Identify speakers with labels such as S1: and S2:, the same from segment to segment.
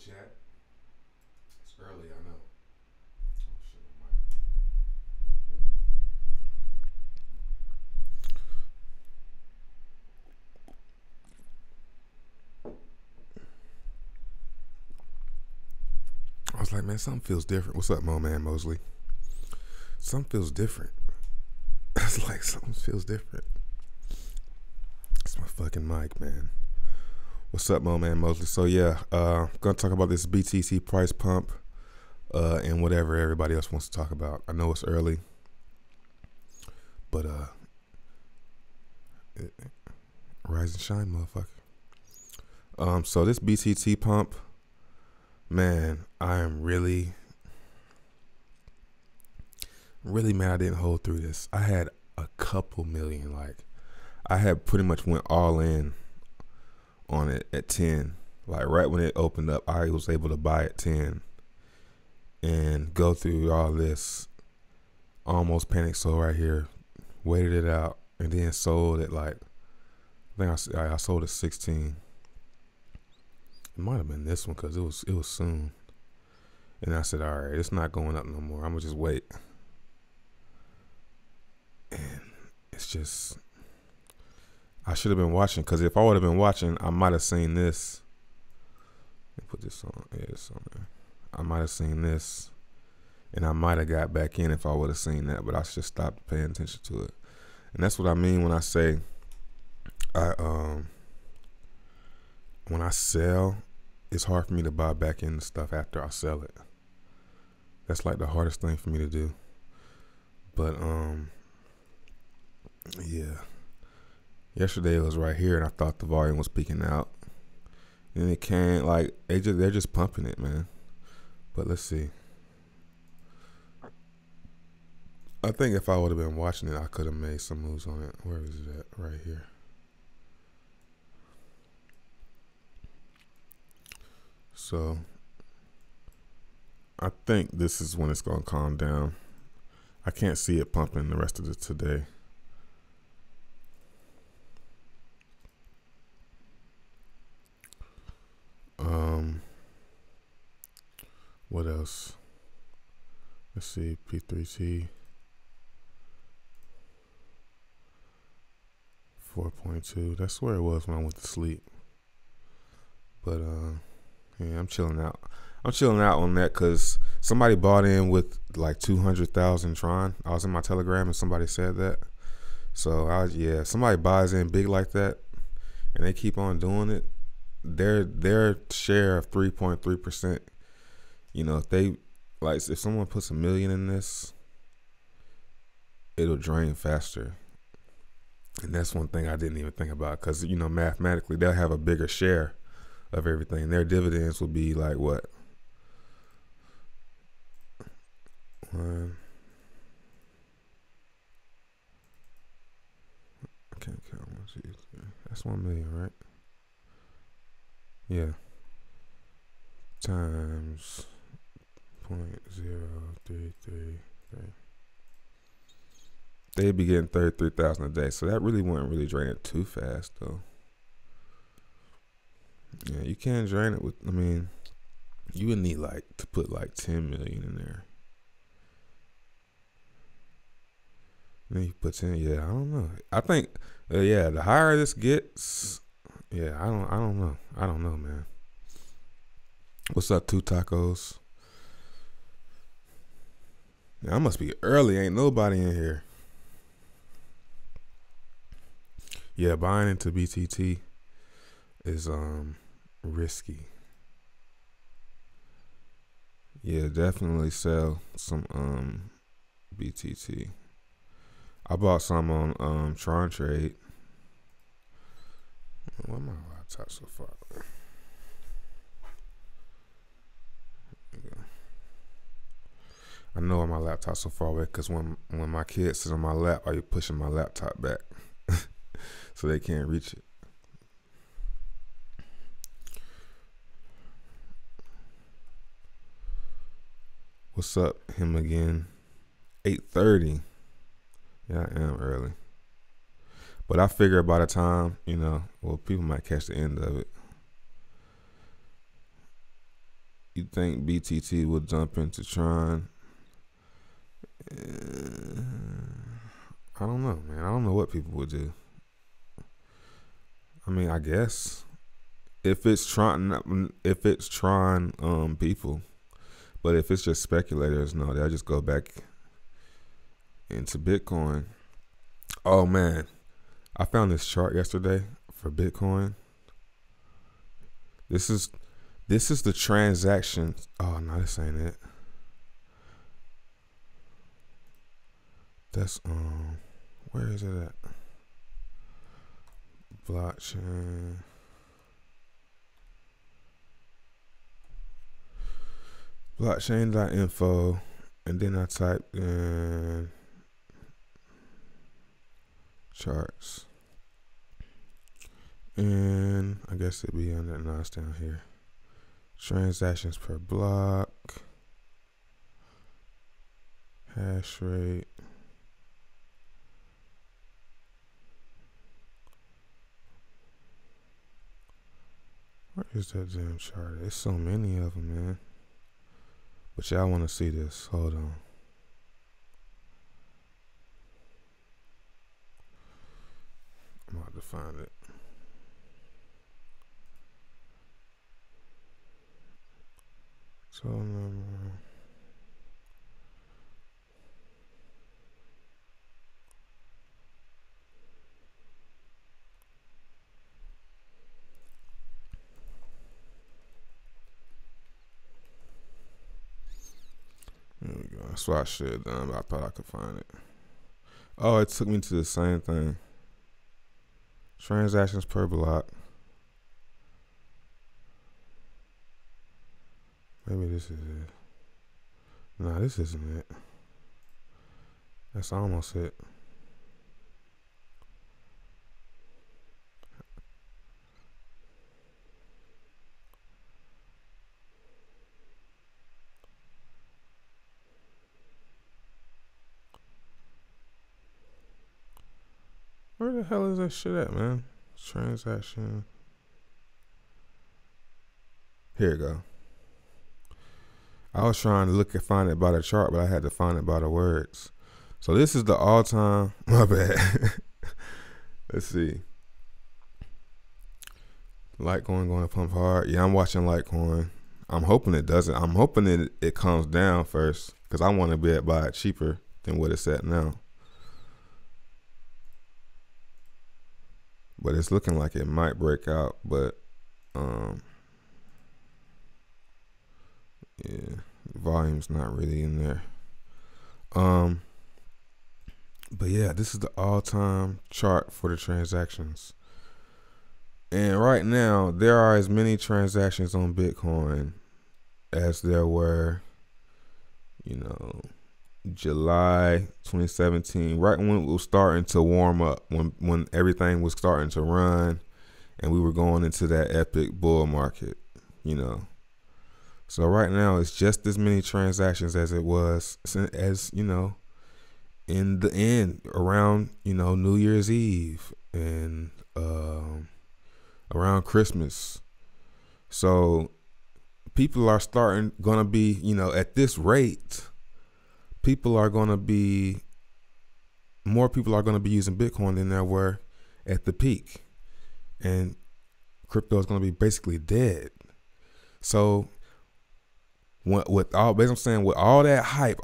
S1: chat. It's early, I know. Oh shit, my mic. I was like, man, something feels different. What's up, Mo Man Mosley? Something feels different. It's like something feels different. It's my fucking mic, man. What's up, Mo Man Mosley? So yeah, gonna talk about this BTC price pump, and whatever everybody else wants to talk about. I know it's early, but rise and shine, motherfucker. So this BTC pump, man, I am really mad I didn't hold through this. I had a couple million, like I had pretty much went all in on it at 10. Like right when it opened up, I was able to buy at 10 and go through all this almost panic sold right here, waited it out, and then sold it like I think I sold at 16. It might have been this one because it was soon. And I said, all right, it's not going up no more. I'm gonna just wait. And it's just, I should have been watching, because if I would have been watching, I might have seen this. Let me put this on. Yeah, it's on there. I might have seen this, and I might have got back in if I would have seen that, but I just stopped paying attention to it. And that's what I mean when I say, when I sell, it's hard for me to buy back into stuff after I sell it. That's like the hardest thing for me to do. But yeah. Yesterday it was right here, and I thought the volume was peaking out, and it can't. Like they're just pumping it, man. But let's see. I think if I would have been watching it, I could have made some moves on it. Where is it at? Right here. So I think this is when it's gonna calm down. I can't see it pumping the rest of it today. What else? Let's see, P3T 4.2. That's where it was when I went to sleep. But yeah, I'm chilling out. I'm chilling out on that because somebody bought in with like 200,000 Tron. I was in my Telegram and somebody said that. So yeah, somebody buys in big like that and they keep on doing it. Their share of 3.3%. You know, if someone puts 1 million in this, it'll drain faster. And that's one thing I didn't even think about, because, you know, mathematically they'll have a bigger share of everything. Their dividends will be like what? I can't count. 1, 2, 3. That's 1 million, right? Yeah. Times 0.0333. They'd be getting 33,000 a day, so that really wouldn't really drain it too fast, though. Yeah, you can't drain it with. I mean, you would need like to put like 10 million in there. And then you put 10. Yeah, I don't know. I think, yeah, the higher this gets, yeah, I don't know. I don't know, man. What's up, Two Tacos? Yeah, I must be early. Ain't nobody in here. Yeah, buying into BTT is risky. Yeah, definitely sell some BTT. I bought some on Tron Trade. Where my laptop so far? I know my laptop's so far away because when my kids sit on my lap, I be pushing my laptop back so they can't reach it. What's up, him again? 8:30. Yeah, I am early. But I figure by the time, you know, well, people might catch the end of it. You think BTT will jump into Tron? I don't know, man. I don't know what people would do. I mean, I guess if it's Tron people, but if it's just speculators, no, they'll just go back into Bitcoin. Oh man, I found this chart yesterday for Bitcoin. This is the transaction. Oh no, this ain't it. That's where is it at? Blockchain. Blockchain.info, and then I typed in charts, and I guess it'd be under. No, it's down here. Transactions per block, hash rate. Where is that damn chart? There's so many of them, man. But y'all want to see this? Hold on. I'm about to find it. So number. There we go. That's what I should have done, but I thought I could find it. Oh, it took me to the same thing. Transactions per block. Maybe this is it. No, this isn't it. That's almost it. Where the hell is that shit at, man? Transaction. Here you go. I was trying to find it by the chart, but I had to find it by the words. So this is the all-time. My bad. Let's see. Litecoin going to pump hard. Yeah, I'm watching Litecoin. I'm hoping it doesn't. I'm hoping it comes down first because I want to be able to buy it cheaper than what it's at now. But it's looking like it might break out. But yeah, the volume's not really in there. But yeah, this is the all-time chart for the transactions. And right now, there are as many transactions on Bitcoin as there were, July 2017, right when it was starting to warm up, when everything was starting to run and we were going into that epic bull market, So right now, it's just as many transactions as it was, in the end, around, New Year's Eve and around Christmas. So people are gonna be, at this rate, more people are gonna be using Bitcoin than there were at the peak. And crypto is gonna be basically dead. So with all that hype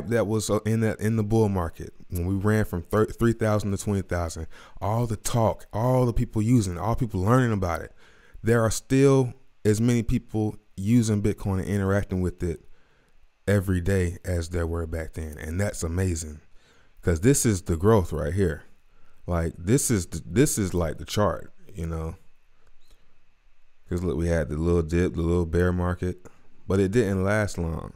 S1: that was in the bull market, when we ran from 3,000 to 20,000, all the talk, all the people using, all people learning about it, there are still as many people using Bitcoin and interacting with it every day as there were back then, and that's amazing because this is the growth right here. Like this is like the chart, because look, we had the little dip, the little bear market. But it didn't last long,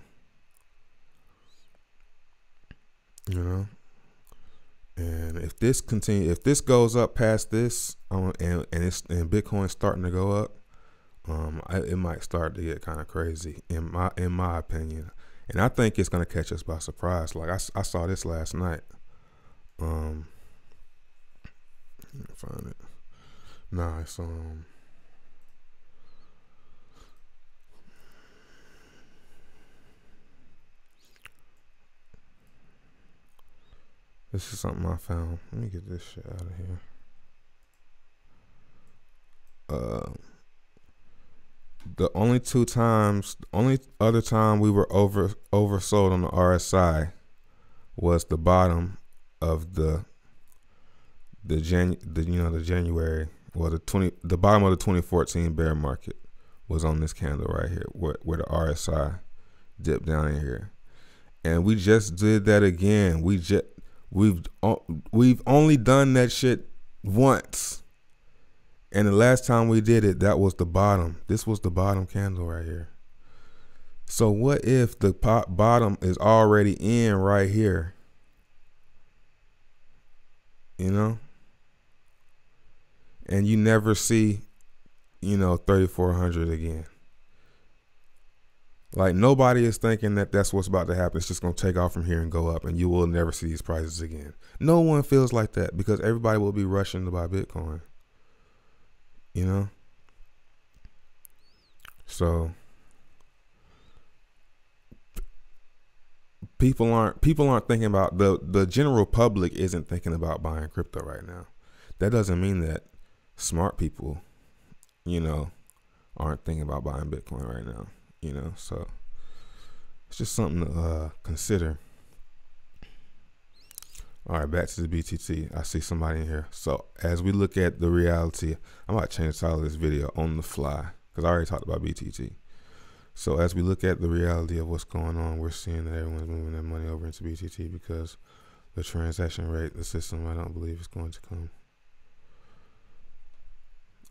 S1: And if this goes up past this, and Bitcoin's starting to go up, it might start to get kind of crazy in my opinion, and I think it's gonna catch us by surprise. Like I saw this last night. Let me find it. Nah, it's This is something I found. Let me get this shit out of here. The only other time we were oversold on the RSI was the bottom of the January, well, the bottom of the 2014 bear market was on this candle right here, where the RSI dipped down in here, and we just did that again. We've only done that shit once, and the last time we did it, that was the bottom. This was the bottom candle right here. So what if the bottom is already in right here? You know, and you never see, 3,400 again. Like, nobody is thinking that that's what's about to happen. It's just going to take off from here and go up, and you will never see these prices again. No one feels like that because everybody will be rushing to buy Bitcoin. So people aren't thinking about, the general public isn't thinking about buying crypto right now. That doesn't mean that smart people, aren't thinking about buying Bitcoin right now. So it's just something to consider. All right, back to the BTT. I see somebody in here. So as we look at the reality, I'm about to change the title of this video on the fly because I already talked about BTT. So as we look at the reality of what's going on, we're seeing that everyone's moving their money over into BTT because the transaction rate, the system, I don't believe is going to come.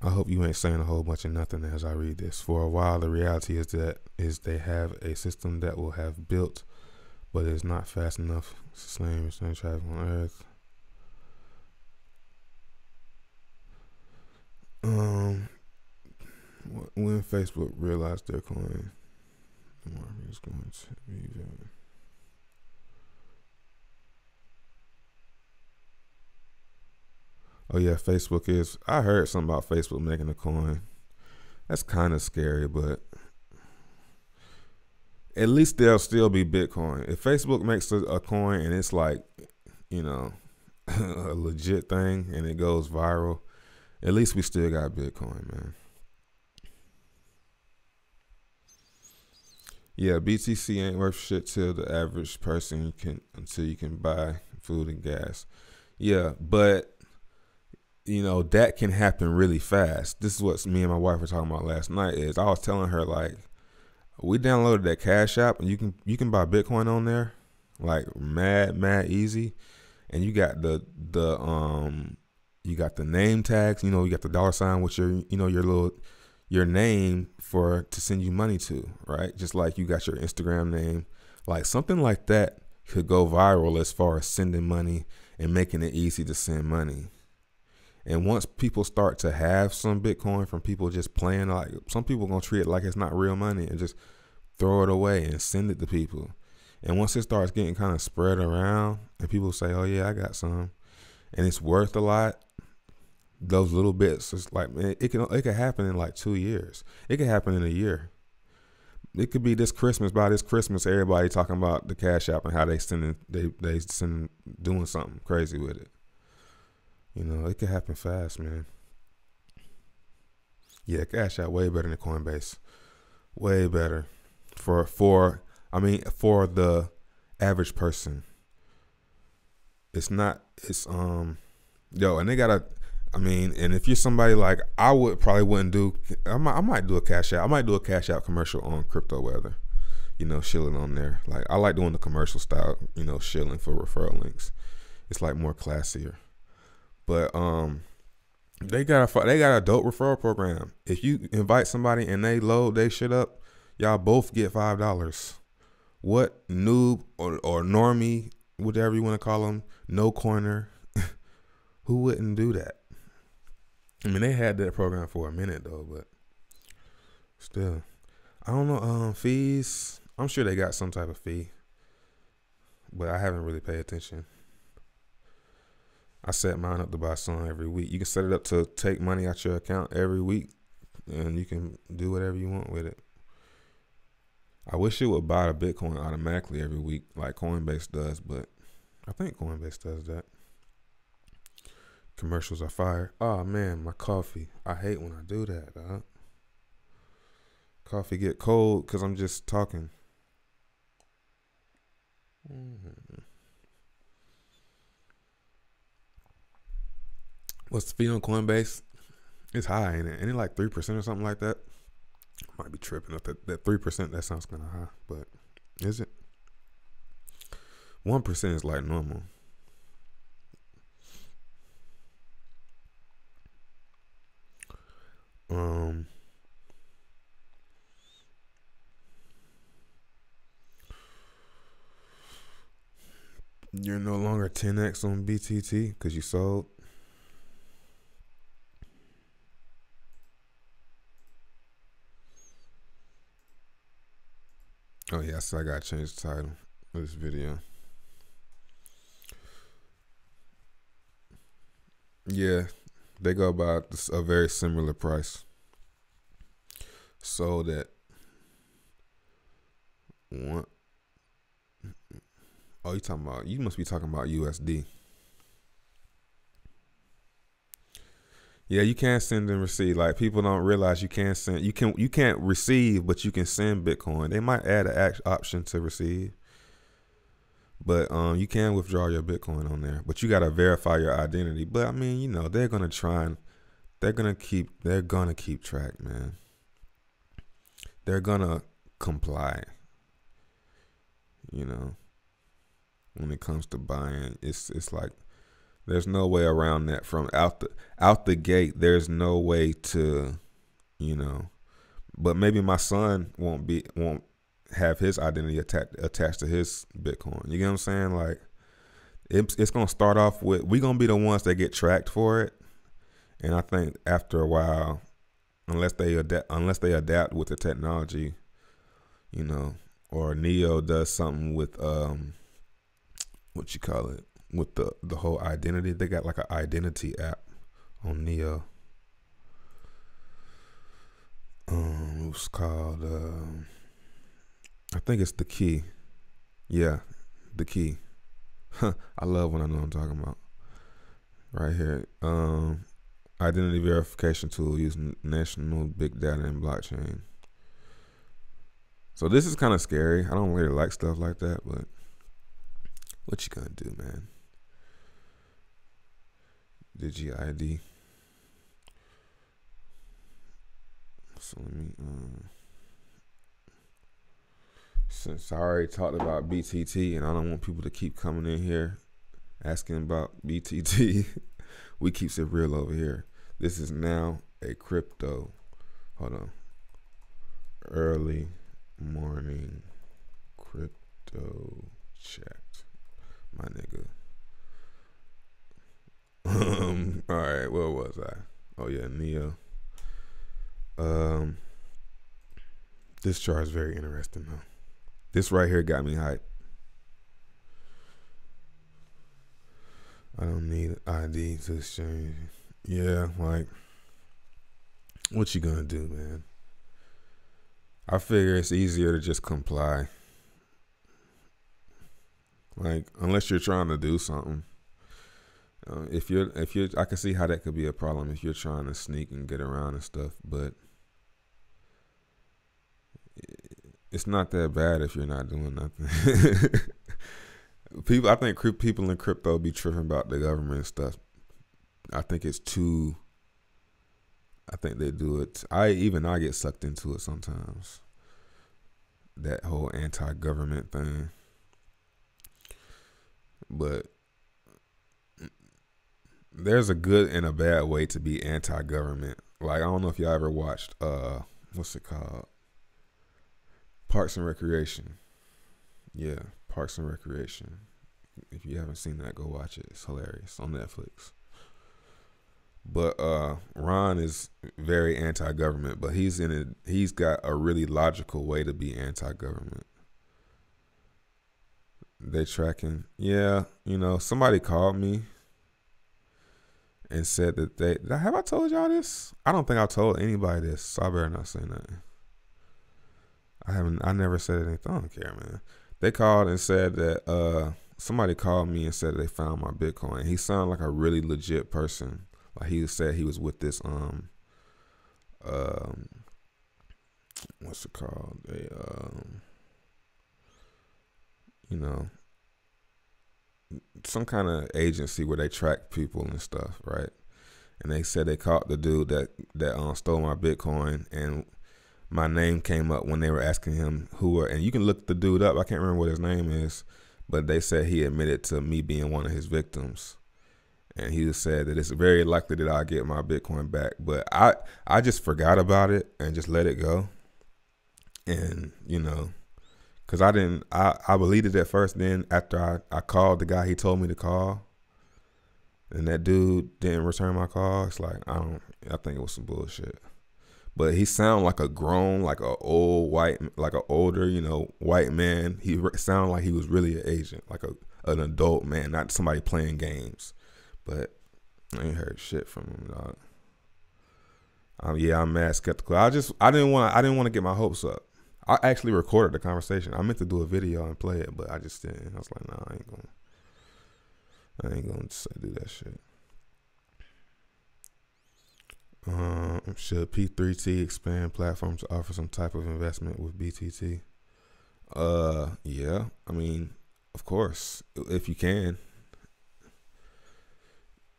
S1: I hope you ain't saying a whole bunch of nothing as I read this. For a while, the reality is they have a system that will have built, but it's not fast enough to sustain traffic on Earth. When Facebook realized their coin, the market is going to be very... Oh yeah, Facebook is. I heard something about Facebook making a coin. That's kind of scary, but at least there'll still be Bitcoin. If Facebook makes a coin and it's like, a legit thing and it goes viral, at least we still got Bitcoin, man. Yeah, BTC ain't worth shit to the average person until you can buy food and gas. Yeah, but that can happen really fast. This is what me and my wife were talking about last night. Is I was telling her, like, we downloaded that Cash App and you can buy Bitcoin on there, like mad easy, and you got the name tags. You got the $sign with your name to send you money to, right? Just like you got your Instagram name, like something like that could go viral as far as sending money and making it easy to send money. And once people start to have some Bitcoin from people just playing, like, some people gonna treat it like it's not real money and just throw it away and send it to people. And once it starts getting kind of spread around and people say, oh yeah, I got some, and it's worth a lot, those little bits, it's like, man, it could happen in like 2 years. It could happen in a year. It could be this Christmas. By this Christmas, everybody talking about the Cash App and how they send doing something crazy with it. It could happen fast, man. Yeah, Cash App way better than Coinbase. Way better for the average person. And they gotta, and if you're somebody like, I might do a Cash App. I might do a Cash App commercial on crypto weather, shilling on there. Like, I like doing the commercial style, shilling for referral links. It's like more classier. But they got a dope referral program. If you invite somebody and they load they shit up, y'all both get $5. What noob or normie, whatever you want to call them, no coiner, who wouldn't do that? They had that program for a minute though, but still, I don't know. Fees, I'm sure they got some type of fee, but I haven't really paid attention. I set mine up to buy some every week. You can set it up to take money out your account every week, and you can do whatever you want with it. I wish it would buy the Bitcoin automatically every week like Coinbase does, but I think Coinbase does that. Commercials are fire. Oh man, my coffee. I hate when I do that, dog. Coffee get cold because I'm just talking. What's the fee on Coinbase? It's high, ain't it? Ain't it like 3% or something like that? Might be tripping up that 3%. That sounds kind of high, but is it? 1% is like normal. You're no longer 10x on BTT because you sold. Oh yeah, so I gotta change the title of this video. Yeah, they go about a very similar price. Sold at one. Oh, you must be talking about USD. Yeah, you can send and receive. Like people don't realize you can send. You can't receive, but you can send Bitcoin. They might add an option to receive, but you can withdraw your Bitcoin on there. But you gotta verify your identity. But I mean, you know, they're gonna try and they're gonna keep track, man. They're gonna comply. You know, when it comes to buying, it's like there's no way around that. From out the gate, there's no way to, you know. But maybe my son won't have his identity attached to his Bitcoin. You get what I'm saying? Like it's gonna start off with, we gonna be the ones that get tracked for it, and I think after a while, unless they adapt with the technology, you know, or Neo does something with what you call it, with the whole identity. They got like an identity app on Neo. It's called I think it's The Key. Yeah, The Key. I love when I know what I'm talking about. Right here. Identity verification tool using national big data and blockchain. So this is kind of scary. I don't really like stuff like that, but what you gonna do, man? DigiID. So let me since I already talked about BTT and I don't want people to keep coming in here asking about BTT, we keeps it real over here. This is now a crypto. Hold on. Early morning crypto chat, my nigga. All right, where was I? Oh yeah, Neo. This chart is very interesting though. This right here got me hyped. I don't need ID to exchange. Yeah, like, what you gonna do, man? I figure it's easier to just comply. Like, unless you're trying to do something. If you're, I can see how that could be a problem if you're trying to sneak and get around and stuff, but it's not that bad if you're not doing nothing. I think people in crypto be tripping about the government and stuff. I think they do it. I get sucked into it sometimes. That whole anti-government thing. But there's a good and a bad way to be anti-government. Like, I don't know if y'all ever watched what's it called? Parks and Recreation. Yeah, Parks and Recreation. If you haven't seen that, go watch it. It's hilarious on Netflix. But Ron is very anti-government, but he's got a really logical way to be anti-government. They tracking. Yeah, you know, somebody called me and said that have I told y'all this? I don't think I told anybody this, so I better not say nothing. I never said anything. I don't care, man. They called and said that somebody called me and said they found my Bitcoin. He sounded like a really legit person. Like he said he was with this what's it called? You know, some kind of agency where they track people and stuff, right? And they said they caught the dude that stole my Bitcoin, and my name came up when they were asking him and you can look the dude up. I can't remember what his name is, but they said he admitted to me being one of his victims. And he said that it's very likely that I'll get my Bitcoin back. But I just forgot about it and just let it go. And, because I believed it at first. Then after I called the guy he told me to call, and that dude didn't return my call, it's like, I think it was some bullshit. But he sounded like a grown, like a old white, like an older, white man. He sounded like he was really an agent, like an adult man, not somebody playing games. But I ain't heard shit from him, dog. I'm mad skeptical. I didn't want to get my hopes up. I actually recorded the conversation. I meant to do a video and play it, but I just didn't. I was like, nah, I ain't gonna do that shit. Should P3T expand platforms to offer some type of investment with BTT? Yeah. I mean, of course, if you can.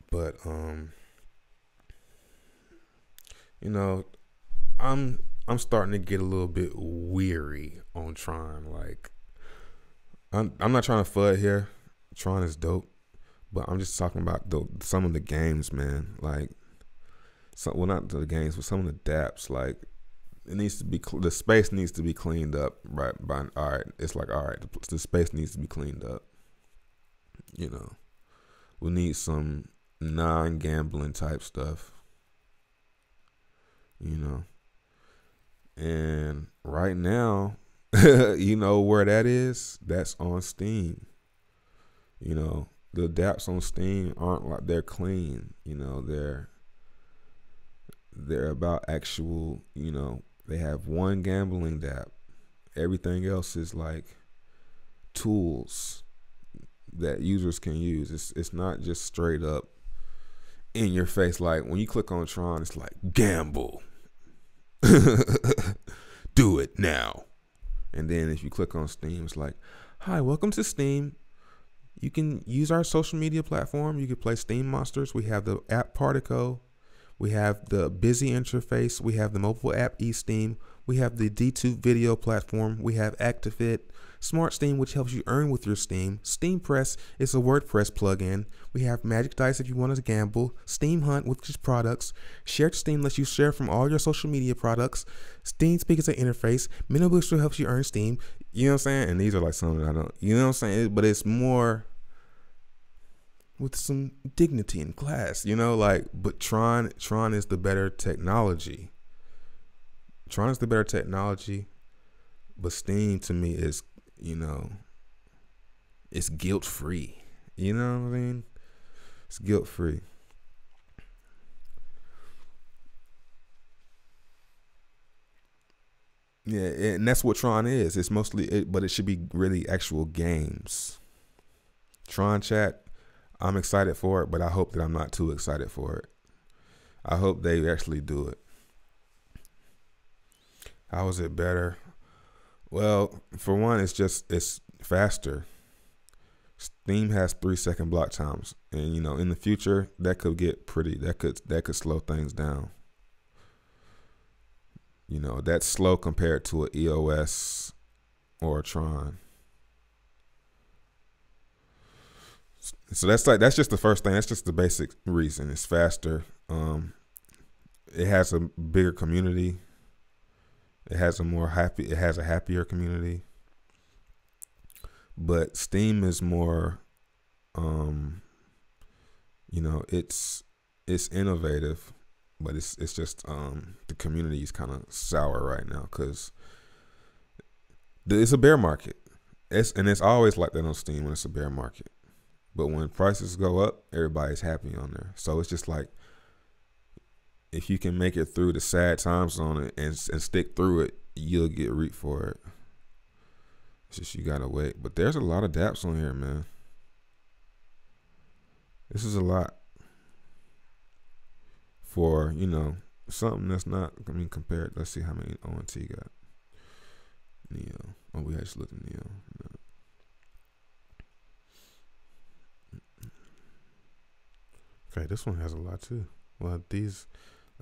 S1: But I'm starting to get a little bit weary on Tron. Like, I'm not trying to FUD here. Tron is dope, but I'm just talking about some of the games, man. Like, not the games, but some of the dApps. Like, it needs to be the space needs to be cleaned up. Right? All right, it's like, all right, the space needs to be cleaned up. We need some non-gambling type stuff. And right now, where that is? That's on Steam. The dApps on Steam aren't like they're clean. They're about actual. They have one gambling dApp. Everything else is like tools that users can use. It's not just straight up in your face. Like when you click on Tron, it's like gamble. Do it now. And then if you click on Steam, it's like, hi, welcome to Steam. You can use our social media platform. You can play Steam Monsters. We have the app Partico. We have the Busy interface. We have the mobile app eSteam. We have the D2 video platform. We have ActiveIt. Smart Steam, which helps you earn with your Steam. Steam Press is a WordPress plugin. We have Magic Dice if you want to gamble. Steam Hunt, which is products. Shared Steam lets you share from all your social media products. Steam Speak is an interface. Minimal Booster helps you earn Steam. You know what I'm saying? And these are like some that I don't. You know what I'm saying? But it's more with some dignity and class. But Tron is the better technology. Tron is the better technology. But Steam to me is, it's guilt free. You know what I mean? It's guilt free. Yeah, and that's what Tron is. It's mostly, but it should be really actual games. Tron Chat, I'm excited for it, but I hope that I'm not too excited for it. I hope they actually do it. How is it better? Well, for one, it's faster. Steam has 3-second block times, and in the future that could get that could slow things down. That's slow compared to an EOS or a Tron. So that's just the first thing. That's just the basic reason. It's faster. It has a bigger community. It has a happier community. But Steam is more, it's innovative, but it's just the community is kind of sour right now because it's a bear market. It's always like that on Steam when it's a bear market. But when prices go up, everybody's happy on there. So it's just like, if you can make it through the sad times on it and stick through it, you'll get reaped for it. It's just you gotta wait. But there's a lot of dApps on here, man. This is a lot for, something that's not, compared. Let's see how many ONT got. Neo. Oh, we actually looked at Neo. No. Okay, this one has a lot too. Well, these,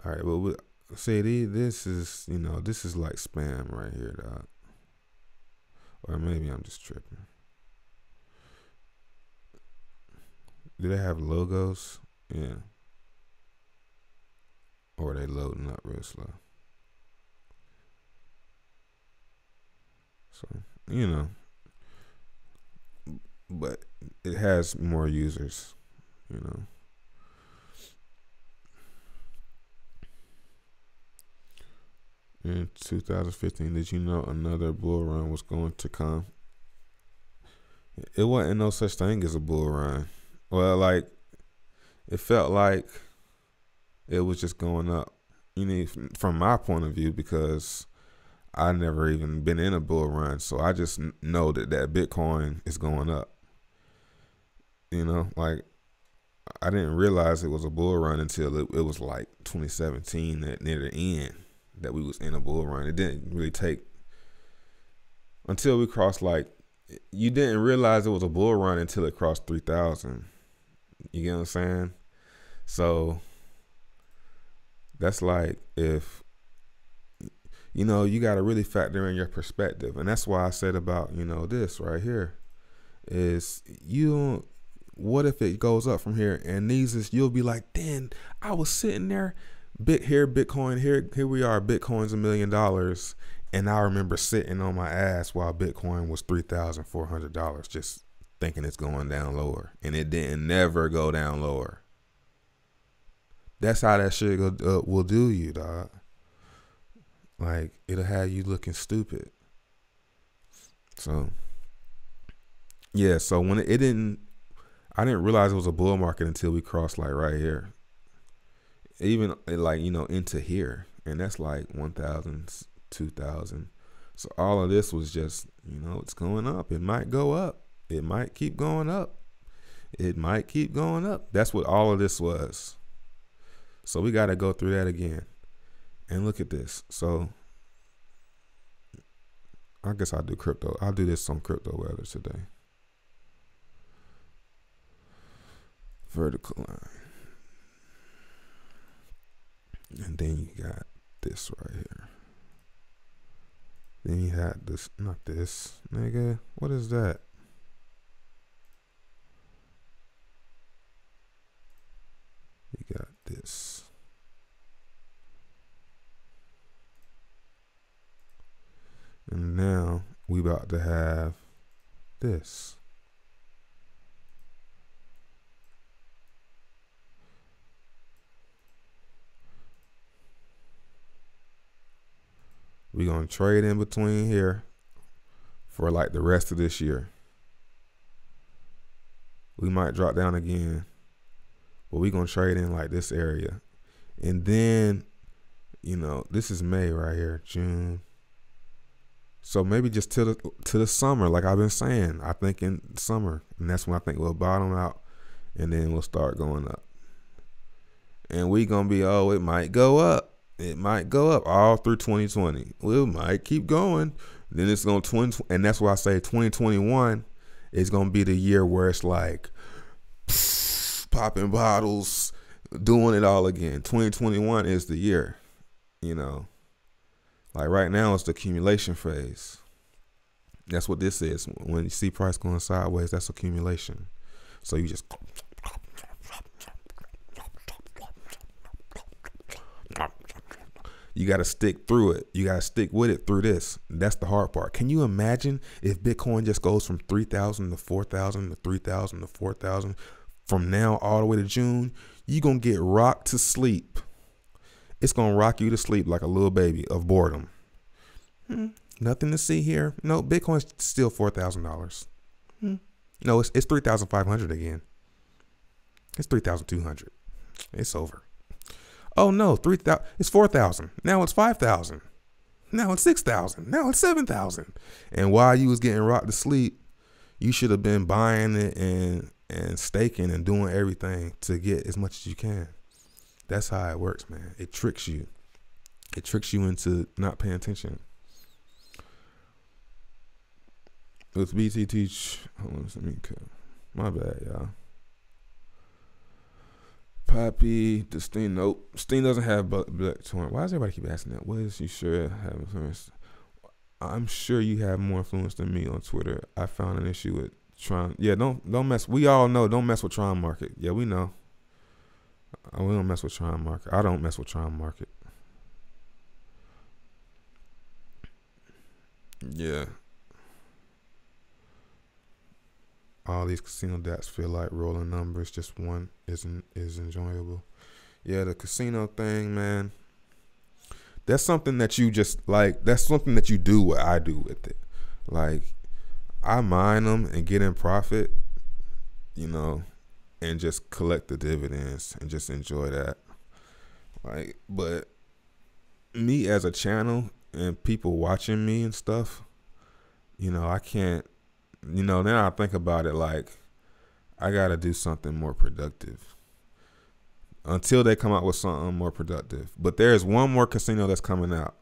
S1: all right, well, this is, this is like spam right here, dog. Or maybe I'm just tripping. Do they have logos? Yeah. Or are they loading up real slow? So, but it has more users, In 2015, did you know another bull run was going to come? It wasn't no such thing as a bull run. Well, like, it felt like it was just going up. From my point of view, because I never even been in a bull run, so I just know that Bitcoin is going up. Like, I didn't realize it was a bull run until it was like 2017, near the end, that we was in a bull run. It didn't really take until we crossed, like, you didn't realize it was a bull run until it crossed 3,000. You get what I'm saying? So that's like, if you got to really factor in your perspective. And that's why I said about, this right here is, what if it goes up from here, and you'll be like, then I was sitting there, Bitcoin, here we are, Bitcoin's $1 million. And I remember sitting on my ass while Bitcoin was $3,400, just thinking it's going down lower. And it didn't never go down lower. That's how that shit will do you, dog. Like, it'll have you looking stupid. So, yeah, so when I didn't realize it was a bull market until we crossed, like, right here. Even, like, into here. And that's like 1,000, 2,000. So all of this was just, it's going up. It might go up. It might keep going up. It might keep going up. That's what all of this was. So we got to go through that again. And look at this. So I guess I'll do crypto. I'll do this on crypto weather today. Vertical line. And then you got this right here. Then you had this, not this, nigga. What is that? You got this. And now we about to have this. We're going to trade in between here for like the rest of this year. We might drop down again, but we're going to trade in like this area. And then, this is May right here, June. So maybe just to the summer, like I've been saying, I think in summer. And that's when I think we'll bottom out, and then we'll start going up. And we going to be, it might go up. It might go up all through 2020. We might keep going. Then it's going to and that's why I say 2021 is going to be the year where it's like popping bottles, doing it all again. 2021 is the year, Like right now it's the accumulation phase. That's what this is. When you see price going sideways, that's accumulation. So you just you got to stick through it. You got to stick with it through this. That's the hard part. Can you imagine if Bitcoin just goes from 3,000 to 4,000 to 3,000 to 4,000 from now all the way to June? You're going to get rocked to sleep. It's going to rock you to sleep like a little baby of boredom. Nothing to see here. No, Bitcoin's still $4,000. No, it's 3,500 again. It's 3,200. It's over. Oh no, 3,000. It's 4,000. Now it's 5,000. Now it's 6,000. Now it's 7,000. And while you was getting rocked to sleep, you should have been buying it and and staking and doing everything to get as much as you can. That's how it works, man. It tricks you. It tricks you into not paying attention. With BT teach, hold on, let me cut. My bad, y'all. Poppy, the Steam, nope. Steam doesn't have black torrent. Why does everybody keep asking that? What is you sure have influence? I'm sure you have more influence than me on Twitter. I found an issue with Tron. Yeah, don't mess. We all know, don't mess with Tron Market. Yeah, we know. We don't mess with Tron Market. I don't mess with Tron Market. Yeah. All these casino dApps feel like rolling numbers. Just one is enjoyable. Yeah, the casino thing, man. That's something that you just like. That's something that you do what I do with it. Like, I mine them and get in profit, you know, and just collect the dividends and just enjoy that. Like, but me as a channel and people watching me and stuff, you know, I can't. You know, then I think about it like I gotta do something more productive until they come out with something more productive. But there's one more casino that's coming out.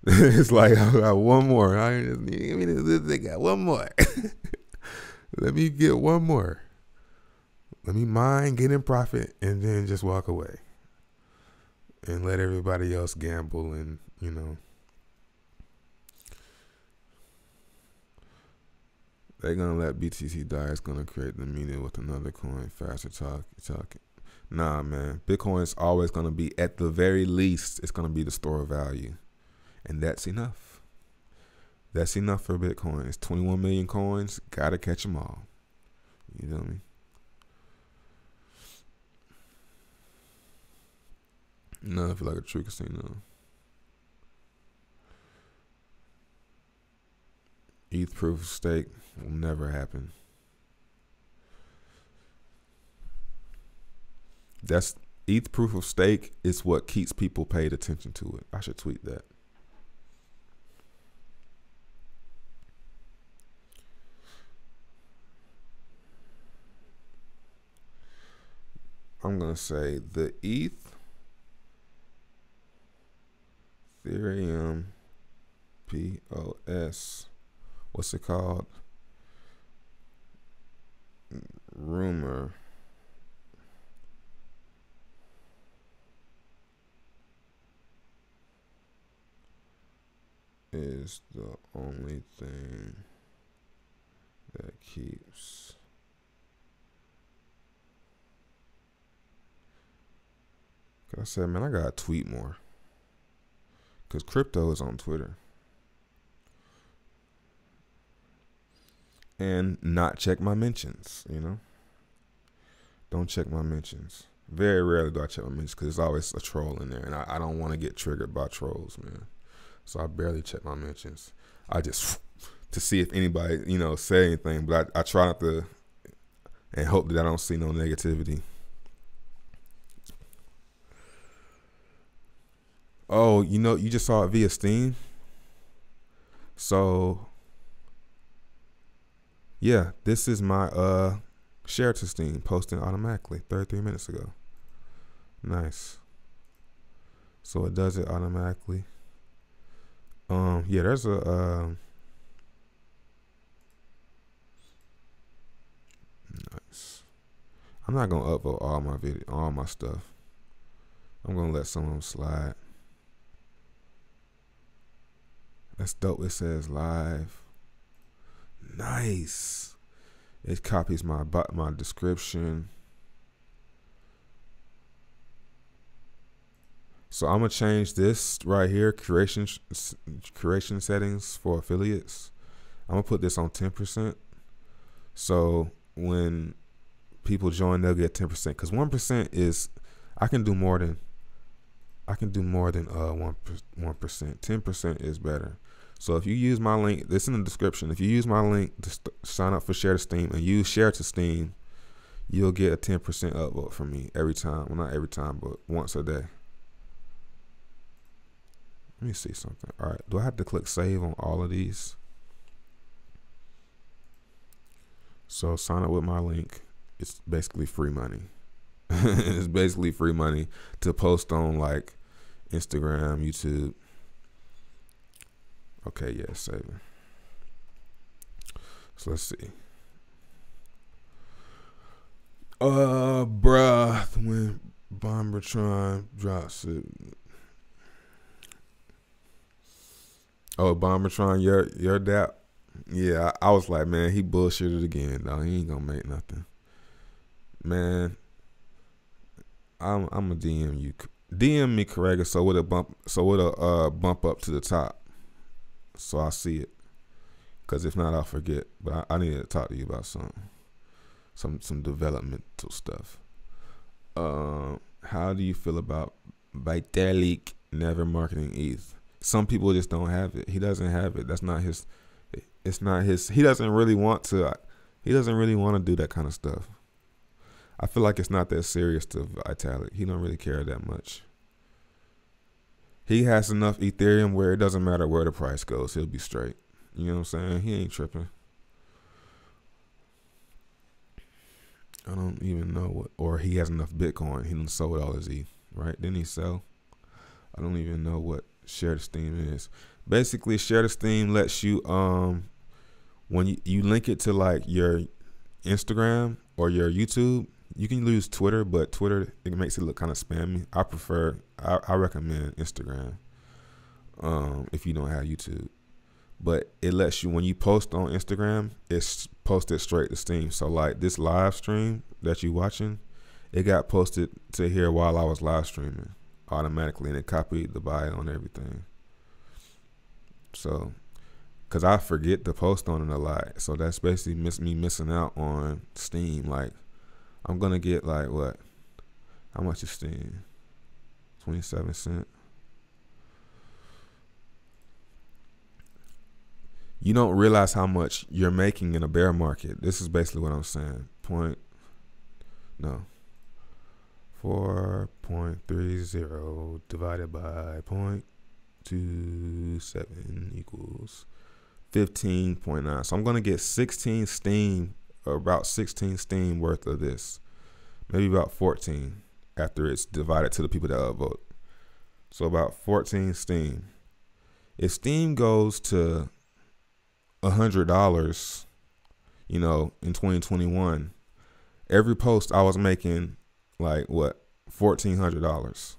S1: It's like I got one more. They got one more. Let me get one more. Let me mine, get in profit, and then just walk away and let everybody else gamble and, you know. They're gonna let BTC die. It's gonna create the meaning with another coin. Faster talking. Nah, man. Bitcoin is always gonna be, at the very least, it's gonna be the store of value, and that's enough. That's enough for Bitcoin. It's 21 million coins. Gotta catch them all. You know me? None feel like a true casino. ETH proof of stake will never happen. That's ETH proof of stake is what keeps people paid attention to it. I should tweet that. I'm gonna say the Ethereum POS. What's it called? Rumor is the only thing that keeps I said, man, I gotta tweet more because crypto is on Twitter. And not check my mentions, you know? Don't check my mentions. Very rarely do I check my mentions because there's always a troll in there. And I don't want to get triggered by trolls, man. So I barely check my mentions. I just, to see if anybody, you know, say anything. But I try not to, and hope that I don't see no negativity. Oh, you know, you just saw it via Steam? So... yeah, this is my share to Steam, posting automatically 33 minutes ago. Nice. So it does it automatically. Yeah, there's a nice. I'm not gonna upload all my stuff. I'm gonna let some of them slide. That's dope. It says live. Nice. It copies my description. So I'm gonna change this right here, creation settings for affiliates. I'm gonna put this on 10%. So when people join, they'll get 10%. Because 1% is, I can do more than 1%. 10% is better. So if you use my link, this in the description. If you use my link to sign up for Share to Steam and use Share to Steam, you'll get a 10% upvote from me every time. Well, not every time, but once a day. Let me see something. All right, do I have to click save on all of these? So sign up with my link. it's basically free money. It's basically free money to post on like Instagram, YouTube. Okay, yeah, saving. So let's see. Bruh, when Bombertron drops it. Oh, Bombertron, your dap. Yeah, I was like, man, he bullshitted again, dog. He ain't gonna make nothing. Man, I'm a DM you. DM me, Correga, so it'll bump up to the top, so I see it. Cause if not, I'll forget. But I need to talk to you about some developmental stuff. How do you feel about Vitalik never marketing ETH? Some people just don't have it. He doesn't have it. That's not his. It's not his. He doesn't really want to. He doesn't really want to do that kind of stuff. I feel like it's not that serious to Vitalik. He don't really care that much. He has enough Ethereum where it doesn't matter where the price goes. He'll be straight. You know what I'm saying? He ain't tripping. I don't even know what. Or he has enough Bitcoin. He done sold all his ETH, right? Didn't he sell? I don't even know what Share the Steam is. Basically, Share the Steam lets you when you link it to like your Instagram or your YouTube. You can use Twitter, but Twitter, it makes it look kind of spammy. I recommend Instagram if you don't have YouTube. But it lets you, when you post on Instagram, it's posted straight to Steam. So like this live stream that you watching, it got posted to here while I was live streaming automatically, and it copied the bio and everything. So, cause I forget to post on it a lot, so that's basically me missing out on Steam. Like, I'm gonna get like what? How much is Steam? 27 cents. You don't realize how much you're making in a bear market. This is basically what I'm saying. 4.30 divided by 0.27 equals 15.9. So I'm going to get 16 Steam, or about 16 Steam worth of this. Maybe about 14 after it's divided to the people that upvote. So about 14 Steam. If Steam goes to $100, you know, in 2021, every post I was making like what, $1,400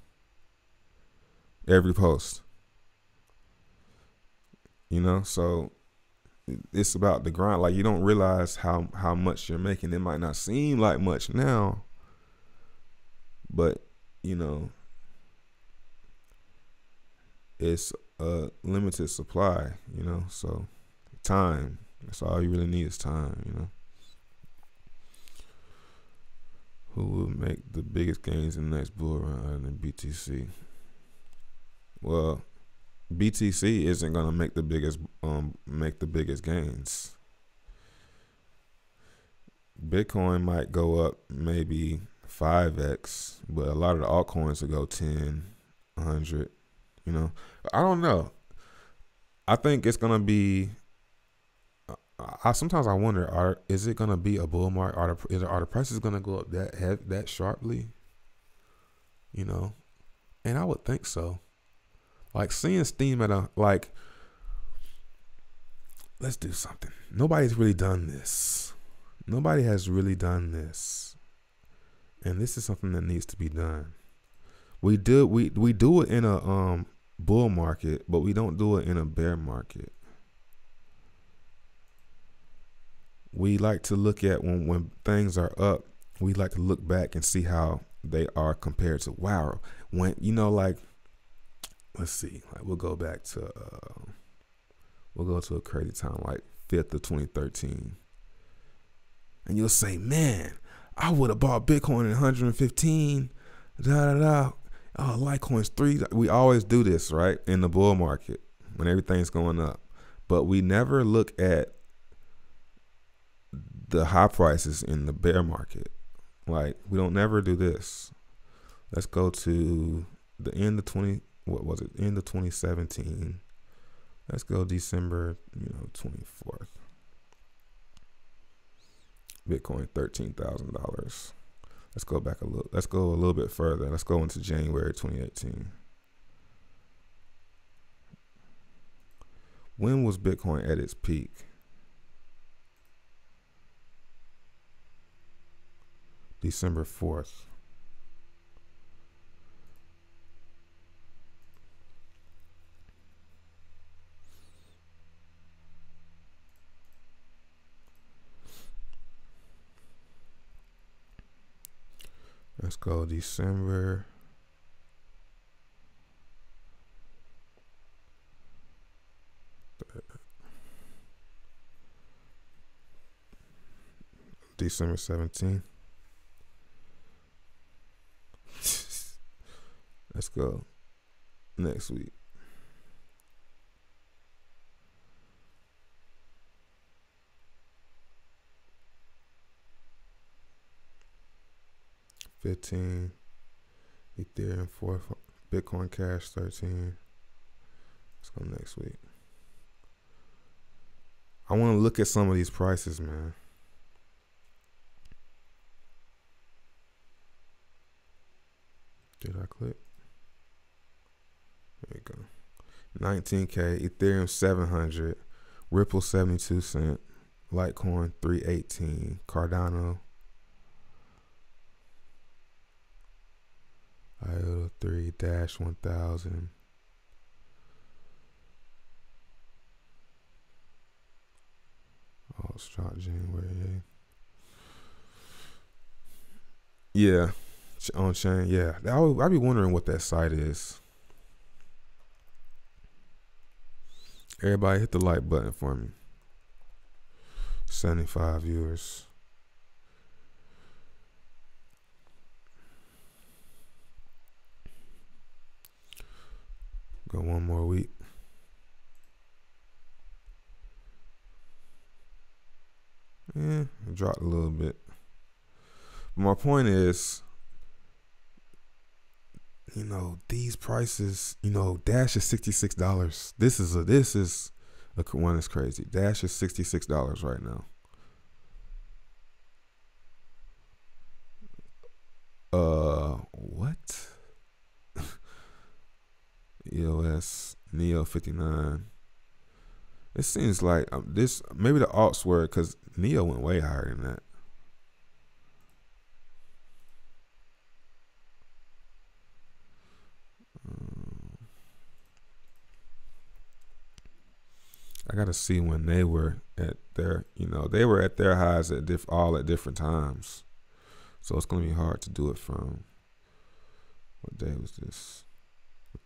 S1: every post, you know. So it's about the grind. Like, you don't realize how much you're making. It might not seem like much now, but you know, it's a limited supply, you know. So time, that's all you really need is time, you know. Who will make the biggest gains in the next bull run other than BTC? Well, BTC isn't gonna make the biggest gains. Bitcoin might go up maybe 5x, but a lot of the altcoins will go 10, 100. You know, I don't know. I think it's gonna be. Sometimes I wonder, is it gonna be a bull market? Are the prices gonna go up that sharply? You know, and I would think so. Like, seeing Steam at let's do something. Nobody's really done this. Nobody has really done this, and this is something that needs to be done. We do it in a bull market, but we don't do it in a bear market. We like to look at when things are up, we like to look back and see how they are compared to, wow, when, you know, like, let's see, like we'll go to a crazy time like 5th of 2013, and you'll say, man, I would have bought Bitcoin at 115, oh, Litecoin's 3. We always do this, right, in the bull market when everything's going up, but we never look at the high prices in the bear market. Like, we don't never do this. Let's go to the end of end of 2017. Let's go December, 24th. Bitcoin $13,000. Let's go back a little. Let's go a little bit further. Let's go into January 2018. When was Bitcoin at its peak? December 4th. Let's go December. December 17th. Let's go next week. $15, Ethereum 4, Bitcoin Cash 13. Let's go next week. I want to look at some of these prices, man. Did I click? There you go. 19K, Ethereum 700, Ripple 72 cent, Litecoin 318, Cardano IOTA 3-1000. Oh, start January 8th. Yeah, on chain. Yeah, I be wondering what that site is. Everybody hit the like button for me. 75 viewers. Go one more week. Yeah, it dropped a little bit. But my point is, you know, these prices, you know, Dash is $66. This is a one that's crazy. Dash is $66 right now. What? EOS Neo 59. It seems like this, maybe the alts were, because Neo went way higher than that. I gotta see when they were at their, you know, they were at their highs at all at different times. So it's gonna be hard to do it from, what day was this?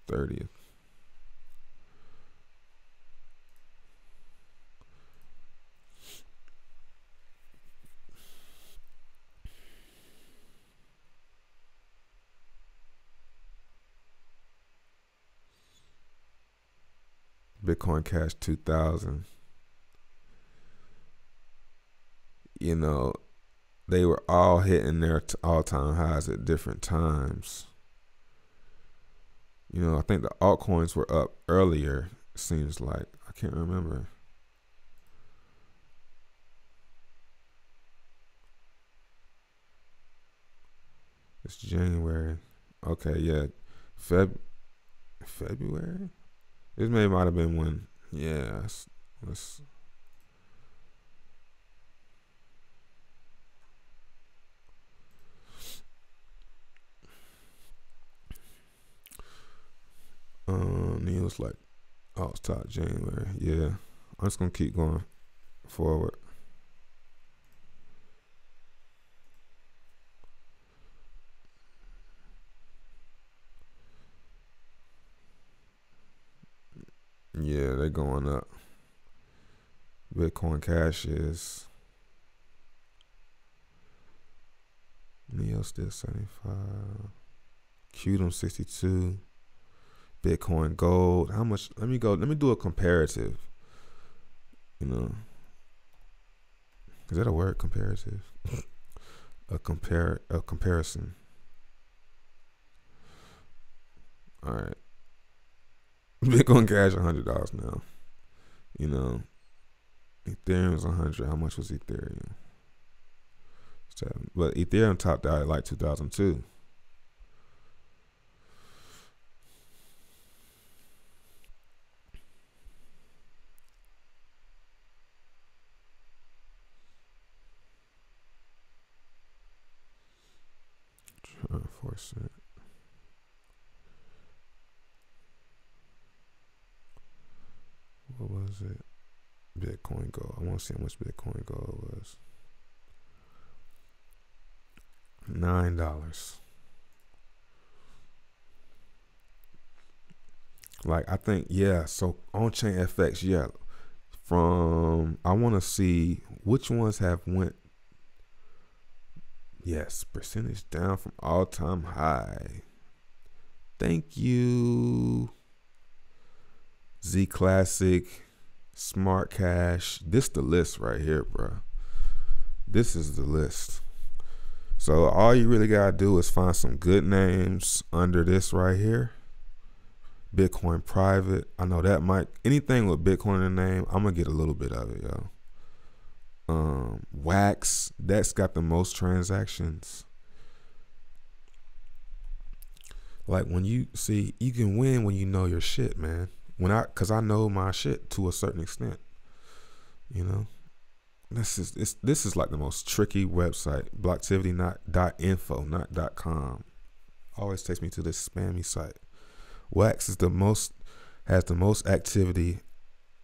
S1: The 30th. Bitcoin Cash 2000. You know, they were all hitting their all-time highs at different times. You know, I think the altcoins were up earlier, seems like. I can't remember. It's January. Okay, yeah. February? This might have been when. Yeah, let's it was like, oh, it's top January. Yeah, I'm just gonna keep going forward. Yeah, they're going up. Bitcoin Cash is Neo still 75. Qdom 62. Bitcoin Gold. How much? Let me do a comparative. You know, is that a word? Comparative. a comparison. All right. Bitcoin Cash $100 now. You know, Ethereum is 100. How much was Ethereum? But Ethereum topped out at like 2002. Force it. What was it? Bitcoin Gold. I want to see how much Bitcoin Gold was. $9. Like I think, yeah. So on chain FX, yeah. From I want to see which ones have went. Yes, percentage down from all time high. Thank you, Z Classic, Smart Cash. This the list right here, bro. This is the list. So all you really gotta do is find some good names under this right here. Bitcoin Private. I know that might, anything with Bitcoin in the name, I'm gonna get a little bit of it, yo. Wax, that's got the most transactions. Like when you see, you can win when you know your shit, man. Cause I know my shit to a certain extent. You know, this is like the most tricky website. Blocktivity, not .info, not .com. Always takes me to this spammy site. Wax is has the most activity,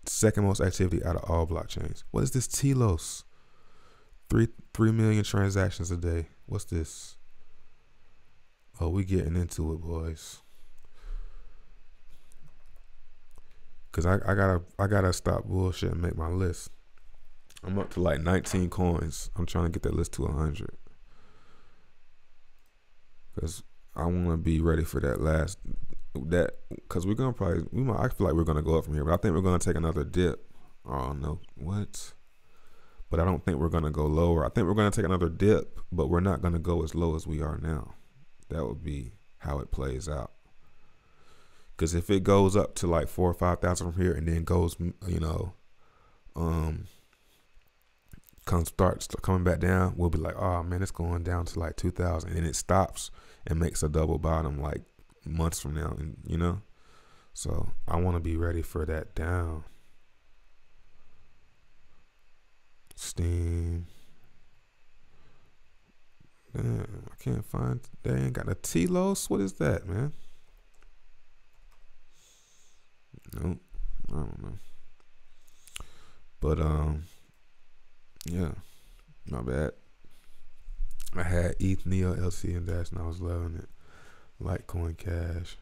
S1: second most activity out of all blockchains. What is this Telos? 3 million transactions a day. What's this? Oh, we getting into it, boys. Cause I gotta stop bullshit and make my list. I'm up to like 19 coins. I'm trying to get that list to 100. Cause I want to be ready for that. Cause we're gonna I feel like we're gonna go up from here, but I think we're gonna take another dip. Oh no, what? But I don't think we're gonna go lower. I think we're gonna take another dip, but we're not gonna go as low as we are now. That would be how it plays out. Because if it goes up to like 4,000 or 5,000 from here, and then goes, starts coming back down, we'll be like, oh man, it's going down to like 2,000, and it stops and makes a double bottom like months from now, and so I want to be ready for that down. Steam. Damn, I can't find. They ain't got a Telos. What is that, man? Nope, I don't know. But yeah, my bad. I had ETH, Neo, LC, and Dash, and I was loving it. Litecoin Cash.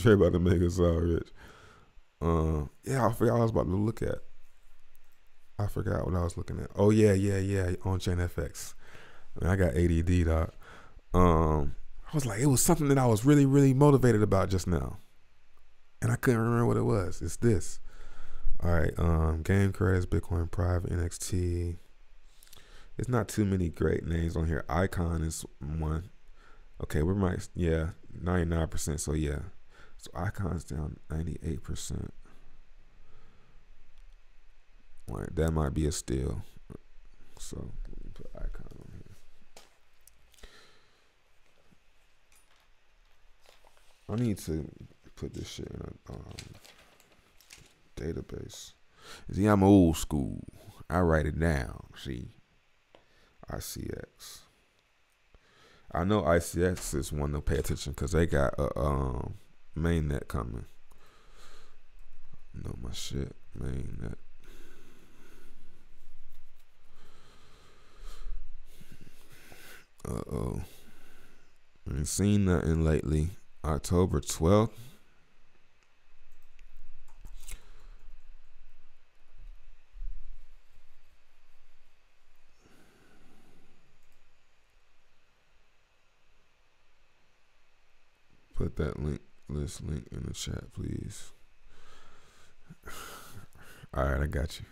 S1: Trey about to make us all rich. Yeah, I forgot what I was about to look at. I forgot what I was looking at. Oh yeah, on chain FX. I mean, I got ADD, dog. I was like, it was something that I was really, really motivated about just now, and I couldn't remember what it was. It's this. All right. Game credits, Bitcoin Private, NXT. It's not too many great names on here. Icon is one. Okay, 99%. So yeah. So Icon's down 98%. Like that might be a steal. So let me put Icon on here. I need to put this shit in a database. See, I'm old school. I write it down. See, ICX. I know ICX is one to pay attention because they got a mainnet coming. Know my shit, mainnet. I ain't seen nothing lately. October 12th. Put that list link in the chat, please. All right, I got you.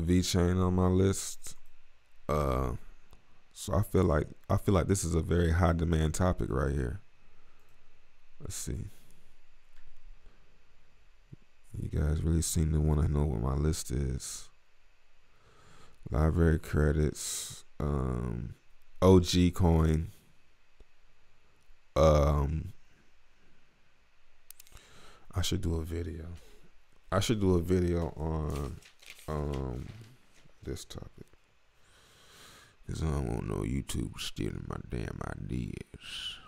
S1: VeChain on my list. So I feel like this is a very high demand topic right here. Let's see. You guys really seem to want to know what my list is. Library credits, OG coin, I should do a video. I should do a video on this topic, because I don't want no YouTube stealing my damn ideas.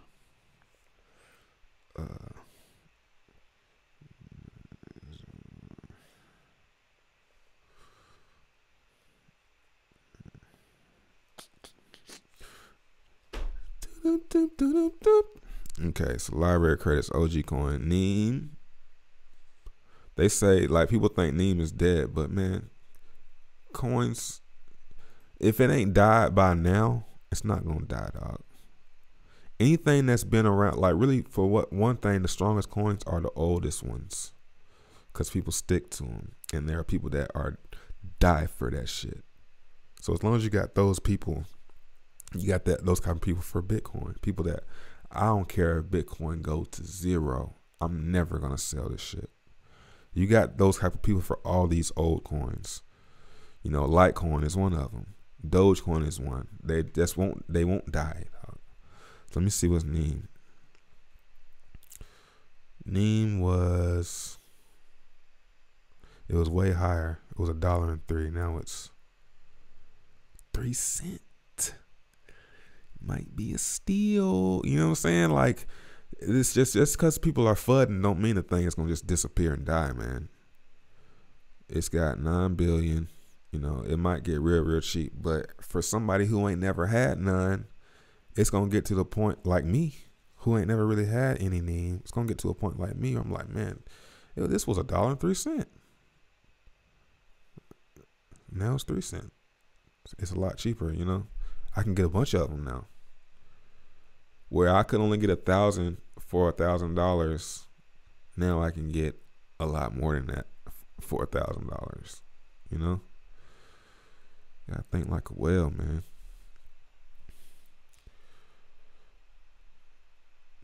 S1: Okay, so library credits, OG coin, Neem. They say, like, people think Neem is dead, but man, coins, if it ain't died by now, it's not gonna die, dog. Anything that's been around, like, really, for what one thing, the strongest coins are the oldest ones, because people stick to them, and there are people that are die for that shit. So as long as you got those people, you got those kind of people for Bitcoin. People that, I don't care if Bitcoin goes to zero, I'm never gonna sell this shit. You got those type of people for all these old coins. You know, Litecoin is one of them. Dogecoin is one. They won't die. So let me see what's Neem. Neem was way higher. It was $1.03. Now it's 3 cents. Might be a steal. You know what I'm saying? Like, it's just because people are fudding don't mean the thing is gonna just disappear and die, man. It's got 9 billion. You know, it might get real cheap, but for somebody who ain't never had none, it's gonna get to the point, like me, who ain't never really had any Neem. It's gonna get to a point like me. I'm like, man, this was $1.03. Now it's 3 cents. It's a lot cheaper, you know. I can get a bunch of them now. Where I could only get 1,000 for $1,000, now I can get a lot more than that for $1,000. You know, gotta think like a whale, man.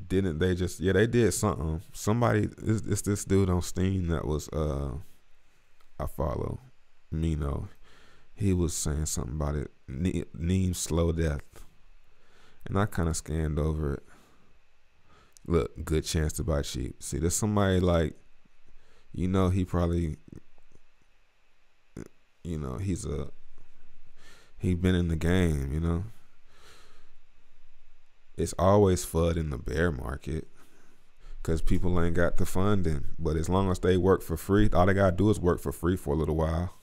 S1: Didn't they just? Yeah, they did something. Somebody, it's this dude on Steam that was I follow, Mino. He was saying something about it. Neem slow death. And I kind of scanned over it. Look, good chance to buy cheap. See, there's somebody like, you know, he probably, you know, he been in the game, you know. It's always FUD in the bear market because people ain't got the funding. But as long as they work for free, all they got to do is work for free for a little while.